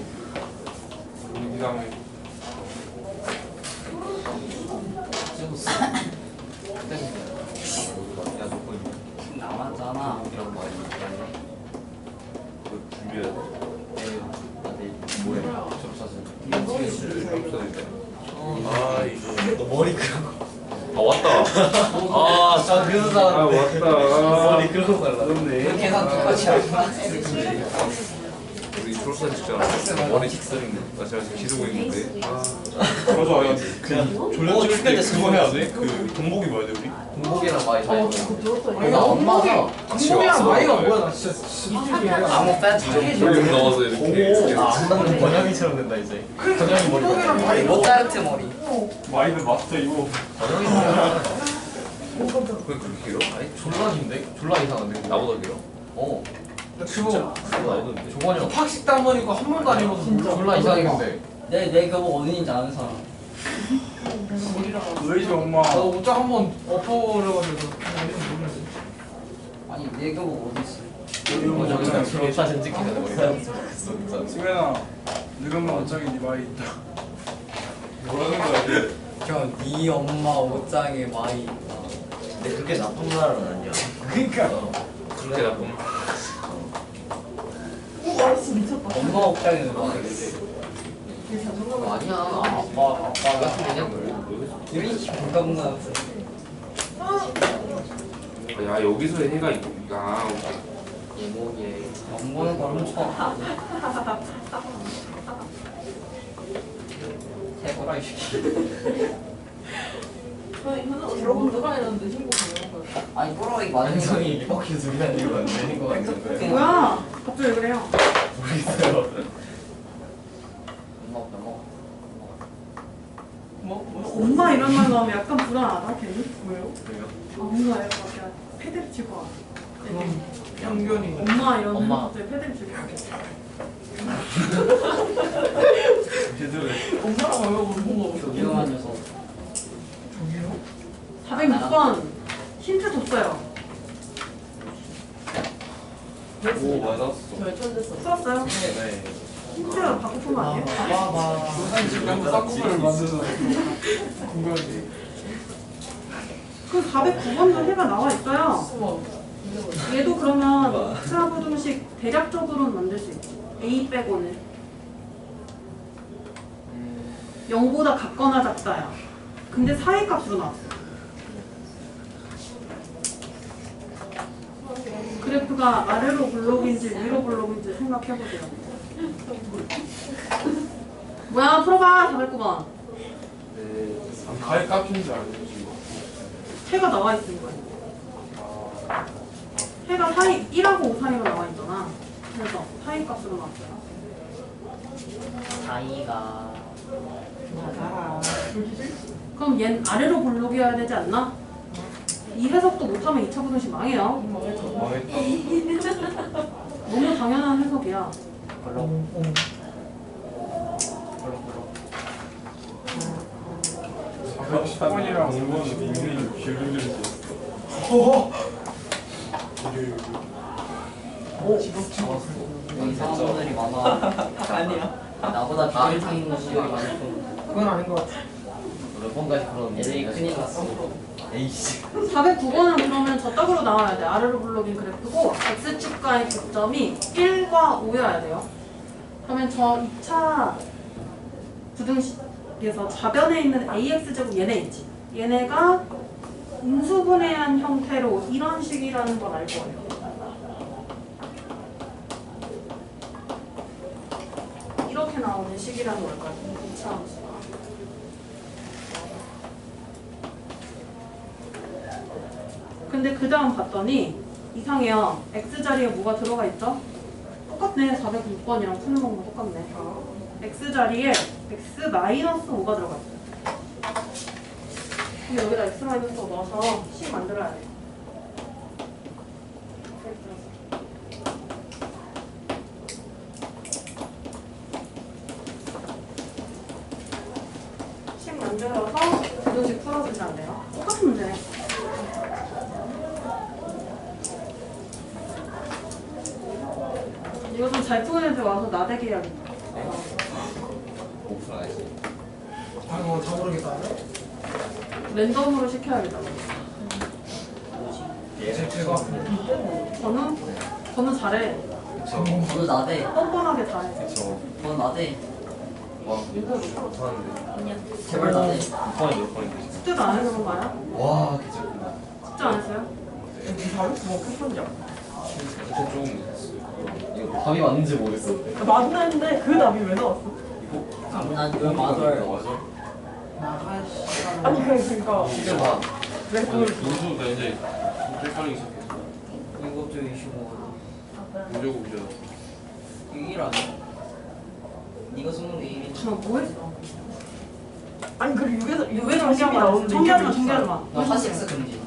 그 다음에 찍었어. 남았잖아. 이런 거 아니야? 그거 준비해야 돼. 내일 뭐야? 접사진. 접사진. 아 이거. 너 머리 그런 거. 아 왔다. 아 그런 사람. 왔다. 머리 그런 거 달라. 그렇네. 계산 똑같이 하구나. 우리 졸업사진 찍잖아. 머리 직선인데. 나 제가 지금 기르고 있는데. 맞아, 야, 그 졸려 찍을 때 그거 해야 돼? 그 동복이 뭐야 돼 우리? 공복이랑 많이 다 있고. 아니 엄마가 공복이랑 나이가 뭐야 나 진짜 아무 뺀 자기 좀 넣어서 이렇게. 안 닿는 번영이처럼 된다 이제. 번영이 머리. 공복이랑 나이가 모짜르트 머리. 마이드 마스터 이거. 번영이 뭐야? 그게 그렇게 길어? 아니 졸라긴데? 졸라 이상한데? 나보다 길어? 어. 그거 나오던데. 조건이 형. 팍식 단 거니까 한 번도 안 입어서 졸라 이상했는데. 내 그거 어딘지 아는 사람. 왜지 엄마? 나도 옷장 한번 엎어려가지고 아니 내 그거 어디 있어? 이거 저기서 졸업 사진 찍히는 머리가. 승현아 늙은 마 옷장에 네 마이 있다. 뭐라는 거야? 형네 엄마 옷장에 많이 있다. 근데 그게 나쁜 말은 아니야. 그러니까 그렇게 나쁜. 와, 진짜 미쳤다. 엄마 옷장에는 많이 있대. 아니야. 아빠가 그냥 우리 뭔가 야 여기서 해가 있구나. 제목에 엄마는 바로 쳐. 해보라 이 새끼. 여러분 누가 해놨는데 신고 가는 거야? 아니 꼬라이 만성이 이렇게 소리하는 이유가 안 되는 거 같은데. 뭐야? 갑자기 왜 그래요? 모르겠어요. 엄마 이런 말 나오면 약간 불안하다, 괜히. 왜요? 아, 뭔가 약간 패드를 치고 와. 그럼 편견이 엄마 이런 엄마. 말 갑자기 패드를 치고 와. 제대로 해. 엄마랑 말고 뭔가 위험한 녀석. 406번 힌트 줬어요. 오 맞았어. 결정됐어. 풀었어요? 네. 힌트 받고 푼거 아니에요? 봐봐. 사진 한번 쌍꺼풀을 만들어서 공부하지. 그 409번도 해가 나와 있어요. 우와. 얘도 그러면 차부등식 대략적으로는 만들 수 있지. A 빼고는 0보다 같거나 같다야. 근데 사이값으로 나왔어. 그래프가 아래로 블록인지 위로 블록인지 생각해보세요. 뭐야 풀어봐 409번. 가에 깝힌 줄 알고 지금. 해가 나와 있는 거야. 해가 사이 1하고 5 사이로 나와 있잖아. 그래서 사이 값으로 나왔어요. 다이가 맞아. 그럼 얜 아래로 블록이어야 되지 않나? 이 해석도 못하면 2차 부등식 망해요. 망했다. 너무 당연한 해석이야. 별로 410번이랑 5번 닉네임 기울여줄 수 있어. 여기 사람들이 많아. 아니야. 나보다 비밀상 있는 시간이 많고 그건 아닌 것 같아. 몇 번까지 그런 애들이 큰일 났어. 에이씨 409번은 그러면 저 떡으로 나와야 돼. 아래로 블록인 그래프고 x축과의 교점이 1과 5여야 돼요. 그러면 저 2차 부등식에서 좌변에 있는 ax제곱 얘네 있지. 얘네가 인수분해한 형태로 이런 식이라는 걸 알 거예요. 이렇게 나오는 식이라는 걸 알거든요. 2차 함수가. 근데 그 다음 봤더니 이상해요. x자리에 뭐가 들어가 있죠? 똑같네. 406번이랑 푸는 거랑 똑같네. x자리에 x-5가 들어가 있어요. 그럼 여기다 x-5 넣어서 식 만들어야 돼요. 식 만들어서 부등식 풀어주면 돼요. 똑같은 문제네. 이거 좀 잘 푸는 애들 와서 나대기 해야겠다. 옥수수 아저씨 아이고 다 모르겠다. 랜덤으로 시켜야겠다. 제가 저는 잘해. 저도 나대. 뻔뻔하게 잘해. 그쵸 너 나대. 와 못하는데 제발 나대. 6번이 몇 번인데 숙제도 안 해서 그런가요? 와 괜찮구나 숙제 안 했어요? 바로 뭐 했었냐? 진짜 좀 이거 답이 맞는지 모르겠어 맞는데 그 답이 왜 나왔어? 난왜 맞아요? 맞아 아니 그러니까 진짜 봐 왜 아니 그걸 노수가 이제 헷갈리기 시작했어. 이것도 25. 무조건 무조. 1 아니야? 네가 쓰는 게 1이지. 저 뭐 했어? 아니 그리고 6에서 왜 정리하지 마. 정리하지 마. 너 하식스 금지.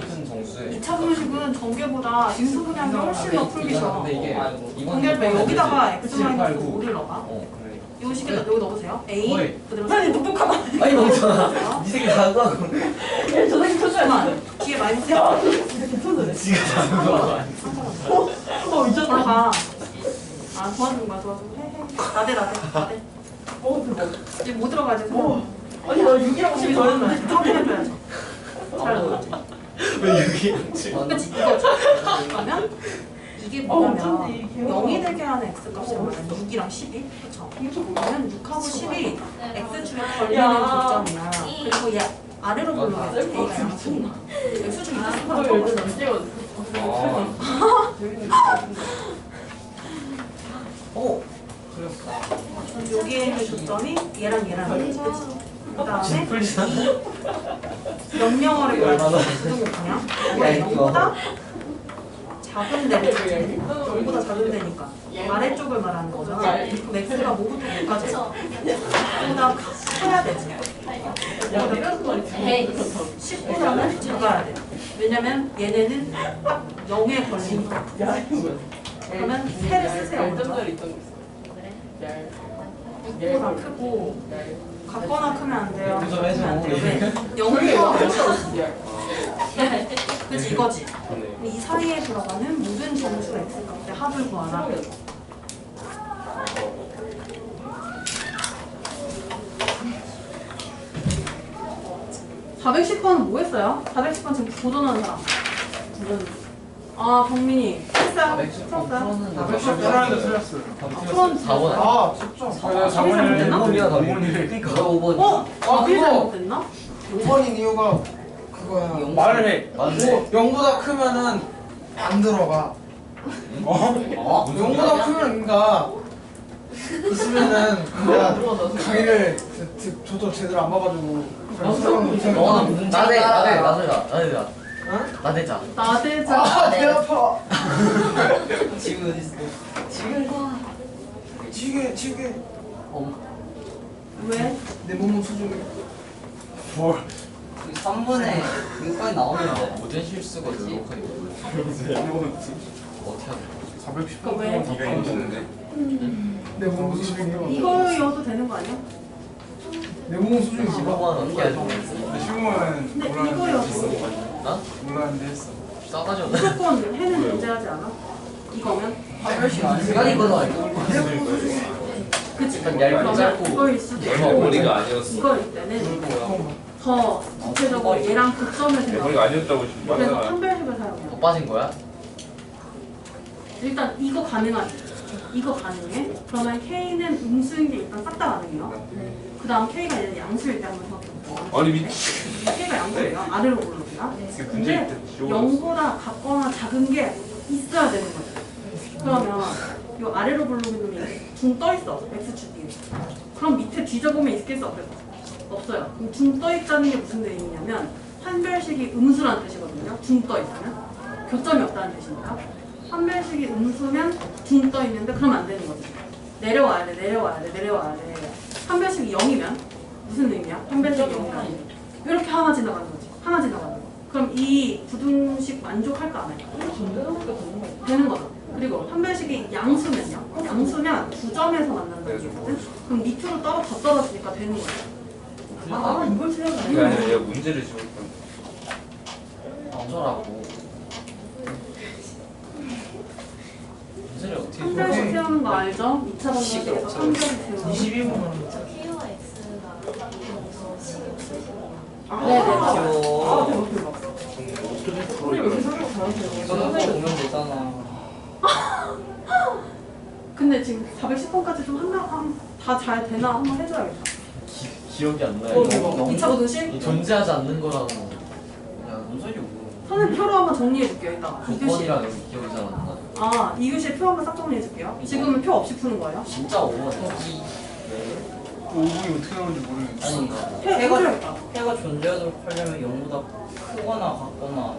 무슨 정수에 2차 분식은 전개보다 인수분해한 게 훨씬 더 풀기 쉬워. 근데 이게 아이고. 이번 전개할 때 여기다가 그치, x-5를 팔고. 넣어봐. 그래 이 식에다 여기 넣어보세요. A 어이. 그대로 아니 똑똑하다. 아니 멍청아 니 새끼 다 하고 저 새끼 천천히. 잠깐만. 뒤에 마이너스 야 진짜 괜찮네. 지가 다 하는 거야 미쳤다. 올라가. 아 도와주는 거야 도와주고. 헤헤. 나대. 대박. 이제 뭐 들어가지? 아니 나 6이랑 10이 더했네. 확인해줘야죠. 잘 넣었지. 왜 여기 앉지 그치 이거죠. 그러면 이게 뭐냐면 어쩐지, 귀여워. 0이 되게 하는 x값이라면 6이랑 10이 그쵸? 그러면 6하고 10이 x축에 걸리는 야. 교점이야. 그리고 얘 아래로 불러야지. a가 양수니까. 수중 아, 이탈 왜 요즘 안 찍어? 오. 여기에 있는 교점이 얘랑 그치? 그 다음에 풀리잖아 명령어를 얼마나 부등의 방향. 야, 이거. 0보다 작은 데를 0보다 작은 데니까 아래쪽을 말하는 거잖아. 그럼 x가 뭐부터 뭐까지? 10보다 커야 되지. 야 이런 거 에이, 10보다는 작아야 돼. 왜냐면 얘네는 0에 걸리니까. 야 이거 그러면 세를 쓰세요. 먼저. 있던 거 있어. 6보다 크고 같거나 크면 안 돼요. 좀 해줘, 크면 안 돼요. 우리. 왜? 0보다 야 그치 이거지. 이 사이에 들어가는 모든 정수 x 값의 합을 구하라. 410번은 뭐 했어요? 410번 지금 도전하는 사람. 아, 경민이. 했어요? 풀었어요? 사람한테 틀렸어요. 풀었는데. 4번 아 진짜. 아, 답이 잘못됐나? 1번이야 답이 그러니까 5번. 어? 답이 그거. 잘못됐나? 5번인 이유가 그거야. 영- 말을 해. 맞네 0보다 크면은 안 들어가. 용보다 크면 그러니까 있으면은 내가 강의를 저도 제대로 안 봐가지고 너는 나대자. 응? 나대자. 나대자. 아, 배 아파. 지금 어디 있어? 지게. 왜? 내 몸은 소중해. 뭘? 3분에 6까지 나오면 돼. 모든 실수가 노력하니 어떻게 어떻게 하냐? 410번 왜? 네가 힘드는데 내 몸은 소중해. 이거여도 되는 거 아니야? 내 몸은 소중해. 이거만 어떻게 하지? 근데 시험은 근데 이거여도 몰랐는데 했어. 싸가지 없네. 무조건 해는 존재하지 않아? 이거면? 시간이 이거는 알고. 그치? 일단 얇고 그러면 짧고 이거일 수도 얼마 있고 머리가 아니었어. 이거일 때는 더 구체적으로 얘랑 극점을 머리가 생각해. 아니었다고 그래서 말하잖아. 판별식을 사용해. 더 빠진 거야? 일단 이거 가능하지? 이거 가능해? 그러면 K는 음수인 게 일단 싹 다 가능해요. 그 다음 K가 얘는 양수일 때 한번 생각해볼게요. 아니 미 K가 양수예요. 아래로 올라옵니다. 근데 0보다 같거나 작은 게 있어야 되는 거죠. 그러면 이 아래로 블록인 놈이 둥 떠 있어. X축 뒤에. 그럼 밑에 뒤져보면 있을 수 없어요. 없어요. 그럼 둥 떠 있다는 게 무슨 의미냐면 판별식이 음수라는 뜻이거든요. 둥 떠 있으면 교점이 없다는 뜻이니까. 판별식이 음수면 둥 떠 있는데 그러면 안 되는 거죠. 내려와야 돼. 판별식이 0이면 무슨 의미야? 판별식이 0이면 이렇게 하나 지나가는 거지. 하나 지나가는 거. 그럼 이 부등식 만족할까 안 할까? 되는 거죠. 그리고 판별식이 양수면요. 양수면 두 점에서 만난다는 거거든. 그럼 밑으로 더 떨어지니까 되는 거예요. 이걸 그게 생각해. 아니라 내가 문제를 지울 거야. 어쩌라고. 문제를 어떻게 판별식 세우는 거 알죠? 2차 방정식에서 판별식 세우는 거. 22분 하는 거. K와 X가 바뀌면서 식이 없어지는 네네. 귀여워. 대박. 선생님 보면 되잖아. 근데 지금 410번까지 좀 다 잘 되나 한번 해줘야겠다. 기억이 안 나요. 2차 부등식? 존재하지 않는 거랑 야, 뭔 소리야? 선생님 표로 한번 정리해줄게요. 이따가. 2교시. 조건이랑 여기 기억이 잘 안 나. 아, 2교시에 표 한번 싹 정리해줄게요. 지금은 표 없이 푸는 거예요. 진짜 5번. 5분이 어떻게 나오는지 모르겠어. 아니, 해줘야겠다. 해가 존재하도록 하려면 0보다 크거나 같거나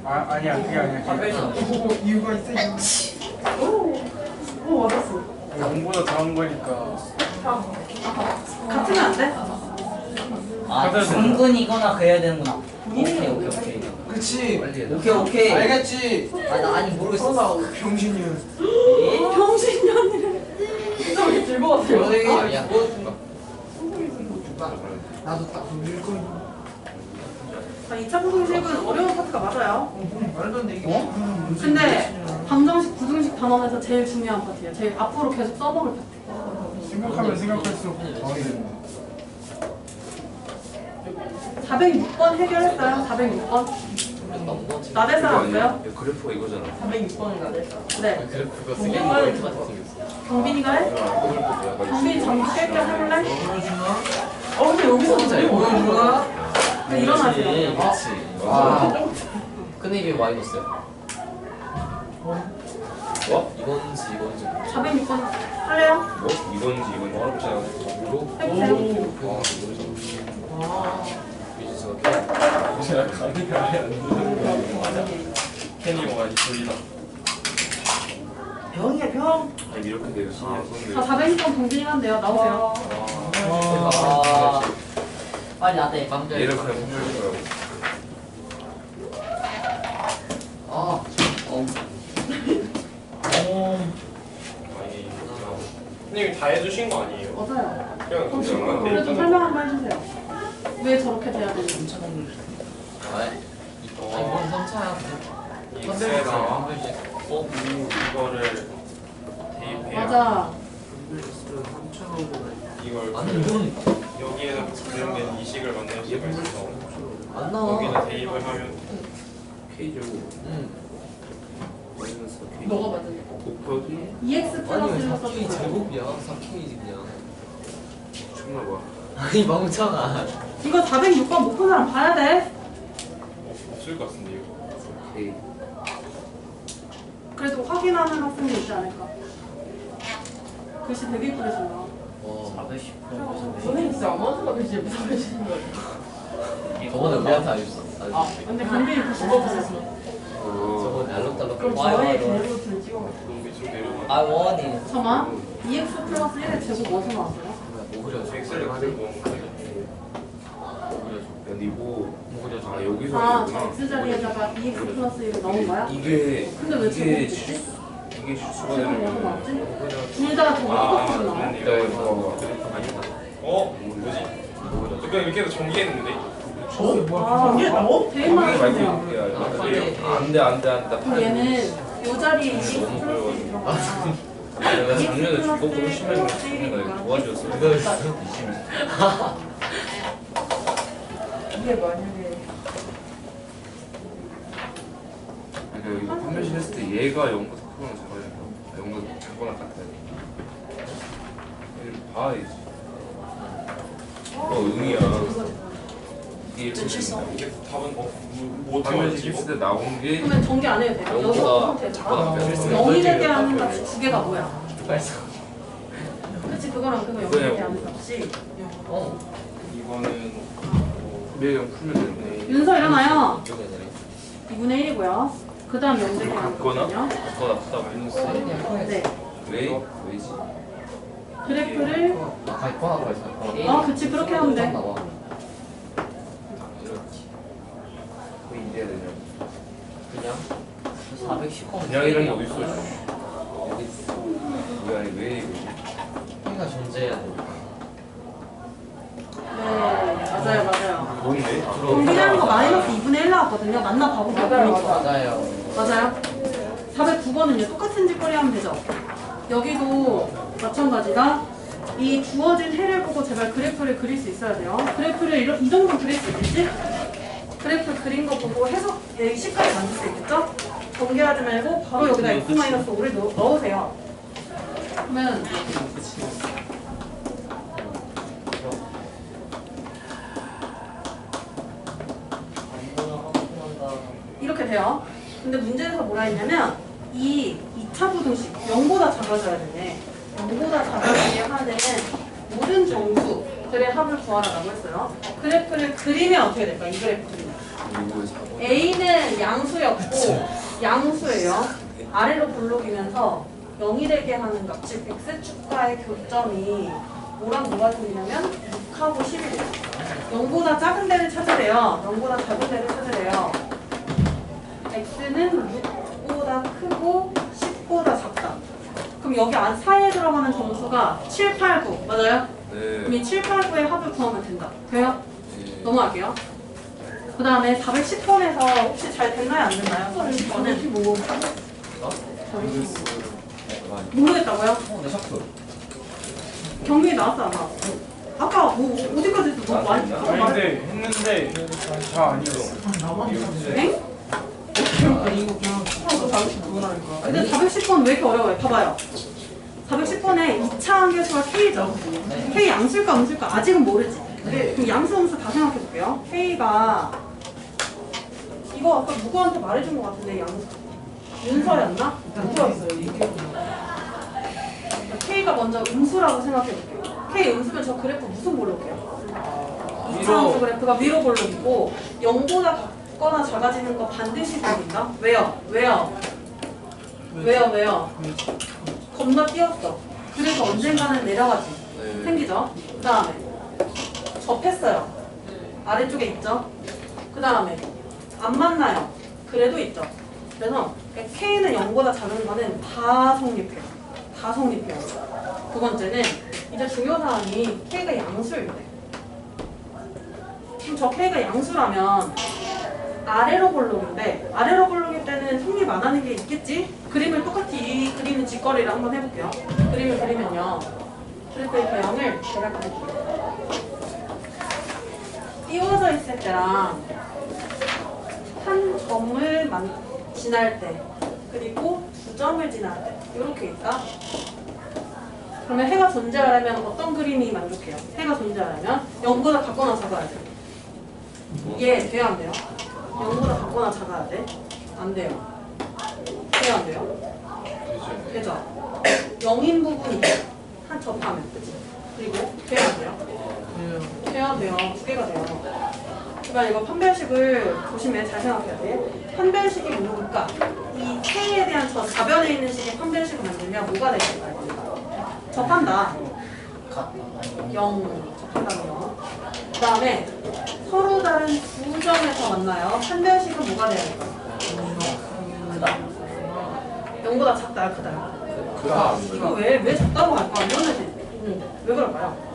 아니야 그게 아니야. 판별식 이유가 있어. 오, 맞았어. 0보다 더한 거니까. 같으면 안 돼? 아, 중근이거나 그래야 되는구나. 오케이. 그렇지. 오케이. 알겠지. 아니 모르겠어. 병신이야. 병신년이래. 진짜 왜 즐거웠어요? 아니야. 나도 딱 밀고. 자, 2차 부등식은 어려운 파트가 맞아요. 말도 안 돼. 이게. 근데 방정식, 부등식 단원에서 제일 중요한 파트예요. 제일 앞으로 계속 써먹을 파트. 생각하면 생각할수록 당황이 되는 거. 406번 해결했어요. 406번. 나댈 사람 없어요? 야, 그래프가 이거잖아. 406번이 나댈 사람. 네. 그래프가 쓰기 포인트 같은 생겼어. 경빈이가 해? 경빈이 잠시 깰겸 해볼래? 보여주나? 근데 여기서 진짜 보여주나? 일어나세요. 그렇지. 아. 근데 이게 마이너스야? 뭐? 이건지 406번 할래요? 뭐? 이건지 어렵지 않아. 이거? 해보세요. 와 모르잖아. 유지수가 제가 강의가 아예 안 되는 맞아. 캐니가 많이 졸리다. 병이야 병. 아니 이렇게 되면 자 406번 경빈이가 한대요. 나오세요. 아, 빨리 나대. 깜짝이야. 얘를 그냥 분류할 거라고. 아. 아니 선생님이 다 해주신 거 아니에요? 맞아요. 그냥 그래 좀 그냥 설명 한번 해주세요. 왜 저렇게 돼야 되는지. 아니 뭔 선차야. 익스에다가 어? 이거를 대입해야 맞아. 이걸 아니 이건 여기에다 구현된 이식을 만들 수가 있어서 안 나와. 여기다 대입을 하면 K제곱 응. 마이너스 K. 너가 맞은 곱하기 2x 플러스 아니 1로 4K 써주세요. 제곱이야. 4K지 그냥. 존나 봐. 아니 멍청아. 이거 406번 못 푼 사람 봐야 돼. 없을 것 같은데 이거. K. 그래도 확인하는 학생도 있지 않을까? 글씨 되게 이쁘게 쓴다. 410% 선생님 진짜 아무한테나 글씨 예쁘다고 해주시는 거예요. 저번에 우리한테 안 줬어. 아, 근데 굉장히 글씨 그거 예쁘게 보셨어요? 저번에 알록달록. 그럼 저의 그대로 좀 찍어볼게요. I want it. 잠깐만. 2x 플러스 1의 제곱 뭐서 나왔어요? 뭐 그려줘? 엑셀을 가지고 그리고 아 여기서 아, 있구나. x 자리에다가 2x 플러스 1을 넣은 거야? 이게 근데 왜 제곱이지? 이게 실수가 제곱 되는 뭐서 거야. 나왔지? 둘 다 제곱 똑같이 나와. 이거 아니다. 뭐지? 그러니까 이렇게 해서 전개했는데. 아, 이게 나오? 대인만 하시네요. 안돼. 그럼 얘는 요 자리에 2x 플러스 1이 들어가요. 내가 작년에 중국어 심하게 내가 도와줬어. 이게 만약에 그러니까 여기 판별식 했을 때 얘가 0보다 크거나 작아야 돼. 0보다 작거나 같아야 돼. 얘를 봐야지. 응이야. 이게 이게 답은 뭐 판별식 했을 때 나온 게 그러면 전개 안 해도 돼요. 여기 영보다 상태에다가 작거나 0이 되게 하는 값이 두 개가 뭐야? 빨리. 그치, 그거랑 그거 0이 되게 하는 값이. 이거는 매형 풀면 되는데. 윤서 일어나요. 2분의 1이고요. 그 다음 0 되게 하는 같거나? 거거든요. 더 나쁘다 마이너스. 네. 왜지? 그래프를 갈거나 갈거나. 그치, 그렇게 하면 돼. 나와. 왜 이래야 되냐? 그냥 410권. 그냥 이런 게 어딨어? 여기 있어. 뭐야 왜 이거? K가 존재해야 돼. 네, 맞아요. 뭔데? 정비되는 거 마이너스 2분의 1 나왔거든요. 맞나 봐보세요. 맞아요. 맞아요. 409번은요. 똑같은 짓거리 하면 되죠. 여기도 마찬가지다. 이 주어진 해를 보고 제발 그래프를 그릴 수 있어야 돼요. 그래프를 이 정도 그릴 수 있겠지? 그래프 그린 거 보고 해석, 여기 식까지 만들 수 있겠죠? 전개하지 말고 바로 여기다 x-5를 넣으세요. 그러면 이렇게 돼요. 근데 문제에서 뭐라 했냐면 이 2차 부등식 0보다 작아져야 되네. 0보다 작아지게 하는 모든 정수들의 합을 구하라고 했어요. 그래프를 그리면 어떻게 될까? 이 그래프 그리면 A는 양수였고 양수예요. 아래로 볼록이면서 0이 되게 하는 값, 즉 x축과의 교점이 뭐랑 뭐가 틀리냐면 6하고 10이래요. 0보다 작은 데를 찾으래요. 0보다 작은 데를 찾으래요. x는 6보다 크고 10보다 작다. 그럼 여기 안 사이에 들어가는 정수가 7, 8, 9 맞아요? 그럼 이 7, 8, 9의 합을 구하면 된다. 돼요? 넘어갈게요. 그 다음에 410번에서 혹시 잘 됐나요? 안 됐나요? 410번은 뭐? 모르겠다고요? 내 샤프. 경민이 나왔어 안 나왔어? 아까 뭐 어디까지 했어? 너무 많이 했는데 잘 안 읽어. 엥? 근데 410번 왜 이렇게 어려워요? 봐봐요. 410번에 2차 함계수가 K죠? K 양수일까 음수일까? 아직은 모르지. 그럼 양수 음수 다 생각해볼게요. K가 이거 아까 누구한테 말해준 것 같은데 양수 윤서였나? 누구였어요? K가 먼저 음수라고 생각해볼게요. K 음수면 저 그래프 무슨 볼록이에요? 2차 함수 그래프가 위로 볼록이고 0보다 작거나 작아지는 거 반드시 보인다? 왜요? 왜요? 겁나 뛰었어. 그래서 언젠가는 내려가지. 생기죠? 그 다음에 접했어요. 아래쪽에 있죠? 그 다음에 안 만나요. 그래도 있죠. 그래서 K는 0보다 작은 거는 다 성립해요. 다 성립해요. 두 번째는 이제 중요사항이 K가 양수일 때. 그럼 저 K가 양수라면 아래로 볼록인데 아래로 볼록일 때는 성립 안 하는 게 있겠지? 그림을 똑같이 이 그리는 짓거리를 한번 해볼게요. 그림을 그리면요. 그래프의 배형을 제가 그릴게요. 띄워져 있을 때랑 한 점을 지날 때 그리고 두 점을 지날 때 이렇게 있다. 그러면 해가 존재하려면 어떤 그림이 만족해요? 해가 존재하려면 0보다 작거나 작아야 돼. 이게 돼야 안 돼요? 0보다 작거나 작아야 돼? 안 돼요. 돼야 돼요? 되죠? 0인 부분이 한 접하면 그치? 그리고 돼야 돼요? 돼야 돼요. 두 개가 돼요. 그러니까 이거 판별식을 조심해. 잘 생각해야 돼. 판별식이 뭐니까 이 K에 대한 저 좌변에 있는 식의 판별식을 만들면 뭐가 될까요? 접한다. 0 접한다는 거. 그 다음에 서로 다른 두 점에서 만나요. 판별식은 뭐가 돼야 될까요? 크다. 0보다 작다야 크다야? 크다. 이거 왜 작다고 할까? 이거는 왜 그럴까요?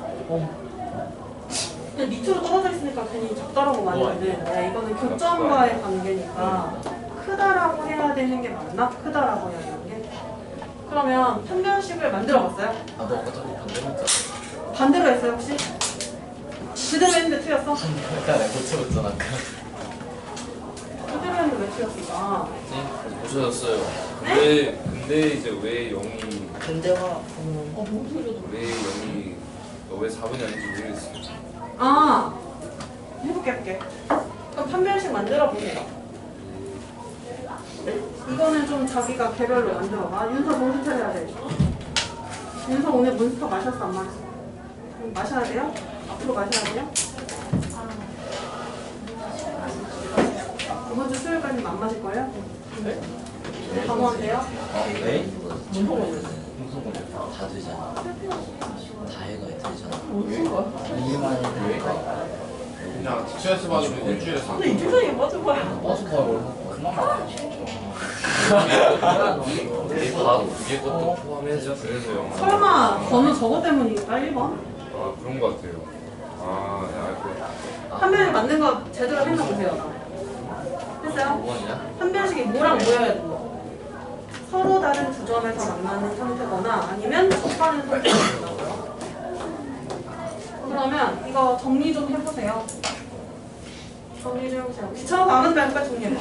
근데 밑으로 떨어져 있으니까 괜히 작다라고 많이 하는데 이거는 교점과의 관계니까 크다라고 해야 되는 게 맞나? 크다라고 해야 되는 게? 그러면 판별식을 만들어 봤어요? 나도 아까 저거 반대로 했잖아. 반대로 했어요 혹시? 그대로 했는데 틀렸어? 일단 내가 고쳐봤잖아 아까. 그대로 했는데 왜 틀렸을까? 네? 고쳐졌어요. 근데 이제 왜 0이 근데와 뭔 소리야? 왜 0이 왜 4분이 아닌지 모르겠어요. 아 해볼게. 그럼 판별식 만들어 보세요. 이거는 좀 자기가 개별로 만들어봐. 윤서 정신 차려야 돼. 윤서 오늘 몬스터 마셨어 안 마셨어? 마셔야 돼요? 앞으로 마셔야 돼요? 이번 주 수요일까지는 안 마실 거예요? 네? 강호한테요? 네? 무슨 다 되잖아. 다 해가 되잖아. 거야? 일만 해도 그냥 스트레스 받으면 일주일에 3번. 근데 이틀 전에 맞아봐요. 버스커로 그만 말해. 내 바로 위에 것도 포함해서 그래서 0. 설마 번호 저거 때문이겠다 1번? 아 그런 것 같아요. 아 알고. 판별식 만든 거 제대로 했나 보세요. 했어요? 5번이야? 판별식이 뭐랑 뭐여야 된다? 서로 다른 두 점에서 만나는 상태거나 아니면 접하는 상태가 된다고요. 그러면 이거 정리 좀 해보세요. 정리 좀 해보세요. 귀찮아서 안 한다면 빨리 정리해봐.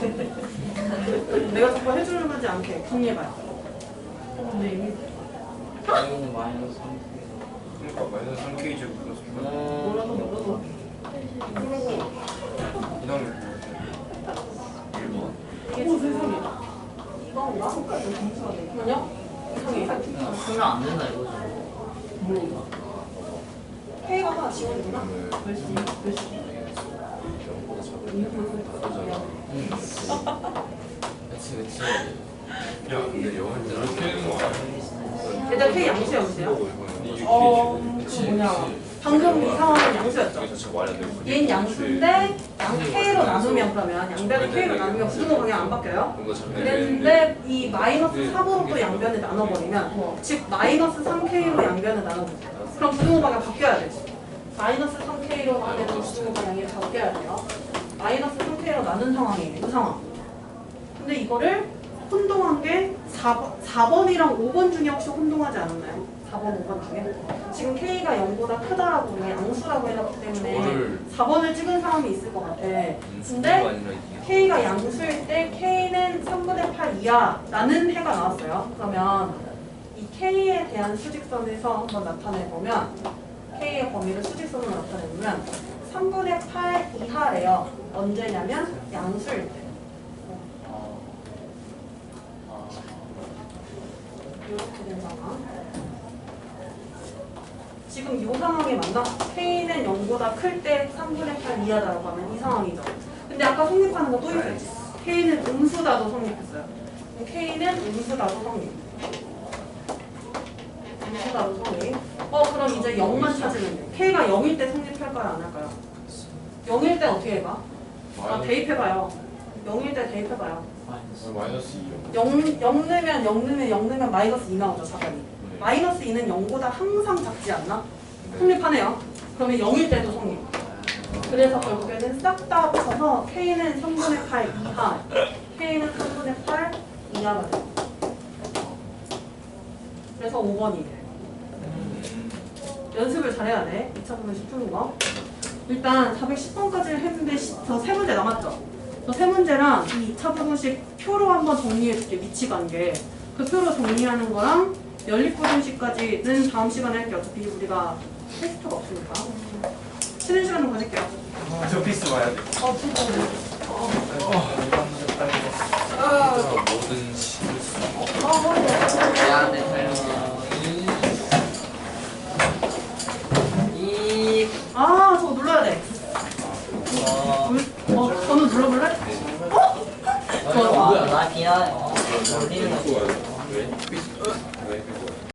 내가 자꾸 해주는 거지 않게 정리해봐요. 근데 이미 이거는 마이너스 3. 그러니까 마이너스 3K 제곱 플러스 몰라도 이나는 1번. 이게 지금 이건가? 잠깐만요. 이상해. 쓰면 안 된다 이거죠. K가 하나 지원이구나. 그치. 야 근데 0을 이렇게 되는 거 아니야? 일단 K 양수야, 무수야? 그치. 방금 이 상황은 양수였죠? 이게 자체가 말이 안 되고 얘는 양수인데 양 K로 나누면 그러면 양변을 K로 나누면 부등호 방향 안 바뀌어요? 뭔가 잘 그랬는데 이 마이너스 3으로 또 양변을 나눠버리면 즉 마이너스 3K로 양변을 나눠보세요. 그럼 부등호 방향 바뀌어야 되지. 마이너스 3K로 나누면 부등호 방향이 바뀌어야 돼요. 마이너스 3K로 나눈 상황이에요. 이 상황. 근데 이거를 혼동한 게 4번이랑 5번 중에 혹시 혼동하지 않았나요? 4번, 5번 중에? 지금 K가 0보다 크다라고 우리가 양수라고 해놨기 때문에 4번을 찍은 사람이 있을 것 같아. 근데 K가 양수일 때 K는 3분의 8 이하라는 해가 나왔어요. 그러면 이 K에 대한 수직선에서 한번 나타내보면 K의 범위를 수직선으로 나타내보면 3분의 8 이하래요. 언제냐면 양수일 때. 이렇게 된 상황. 지금 이 상황이 맞나? K는 0보다 클 때 3분의 8 이하다라고 하면 이 상황이죠. 근데 아까 성립하는 거 또 있어요. K는 음수다도 성립했어요. 그럼 K는 음수다도 성립. 음수다도 성립. 그럼 이제 0만 찾으면 돼. K가 0일 때 성립할까요? 안 할까요? 0일 때 어떻게 해봐? 대입해봐요. 0일 때 대입해봐요. 마이너스 2요. 0 넣으면 마이너스 2 나오죠, 자변이. 마이너스 2는 0보다 항상 작지 않나? 성립하네요. 그러면 0일 때도 성립. 그래서 결국에는 싹 다 합쳐서 K는 3분의 8 이하, K는 3분의 8 이하가 돼요. 그래서 5번이에요. 연습을 잘해야 돼. 2차 부분식 푸는 거. 일단 410번까지 했는데 저 세 문제 남았죠? 저 세 문제랑 이 2차 부분식 표로 한번 정리해줄게. 위치관계. 그 표로 정리하는 거랑 연립부분식까지는 다음 시간에 할게요. 어차피 우리가 테스트가 없으니까. 쉬는 시간 좀 가질게요. 저 피스 봐야 돼. 진짜. 모든 식을 미안해.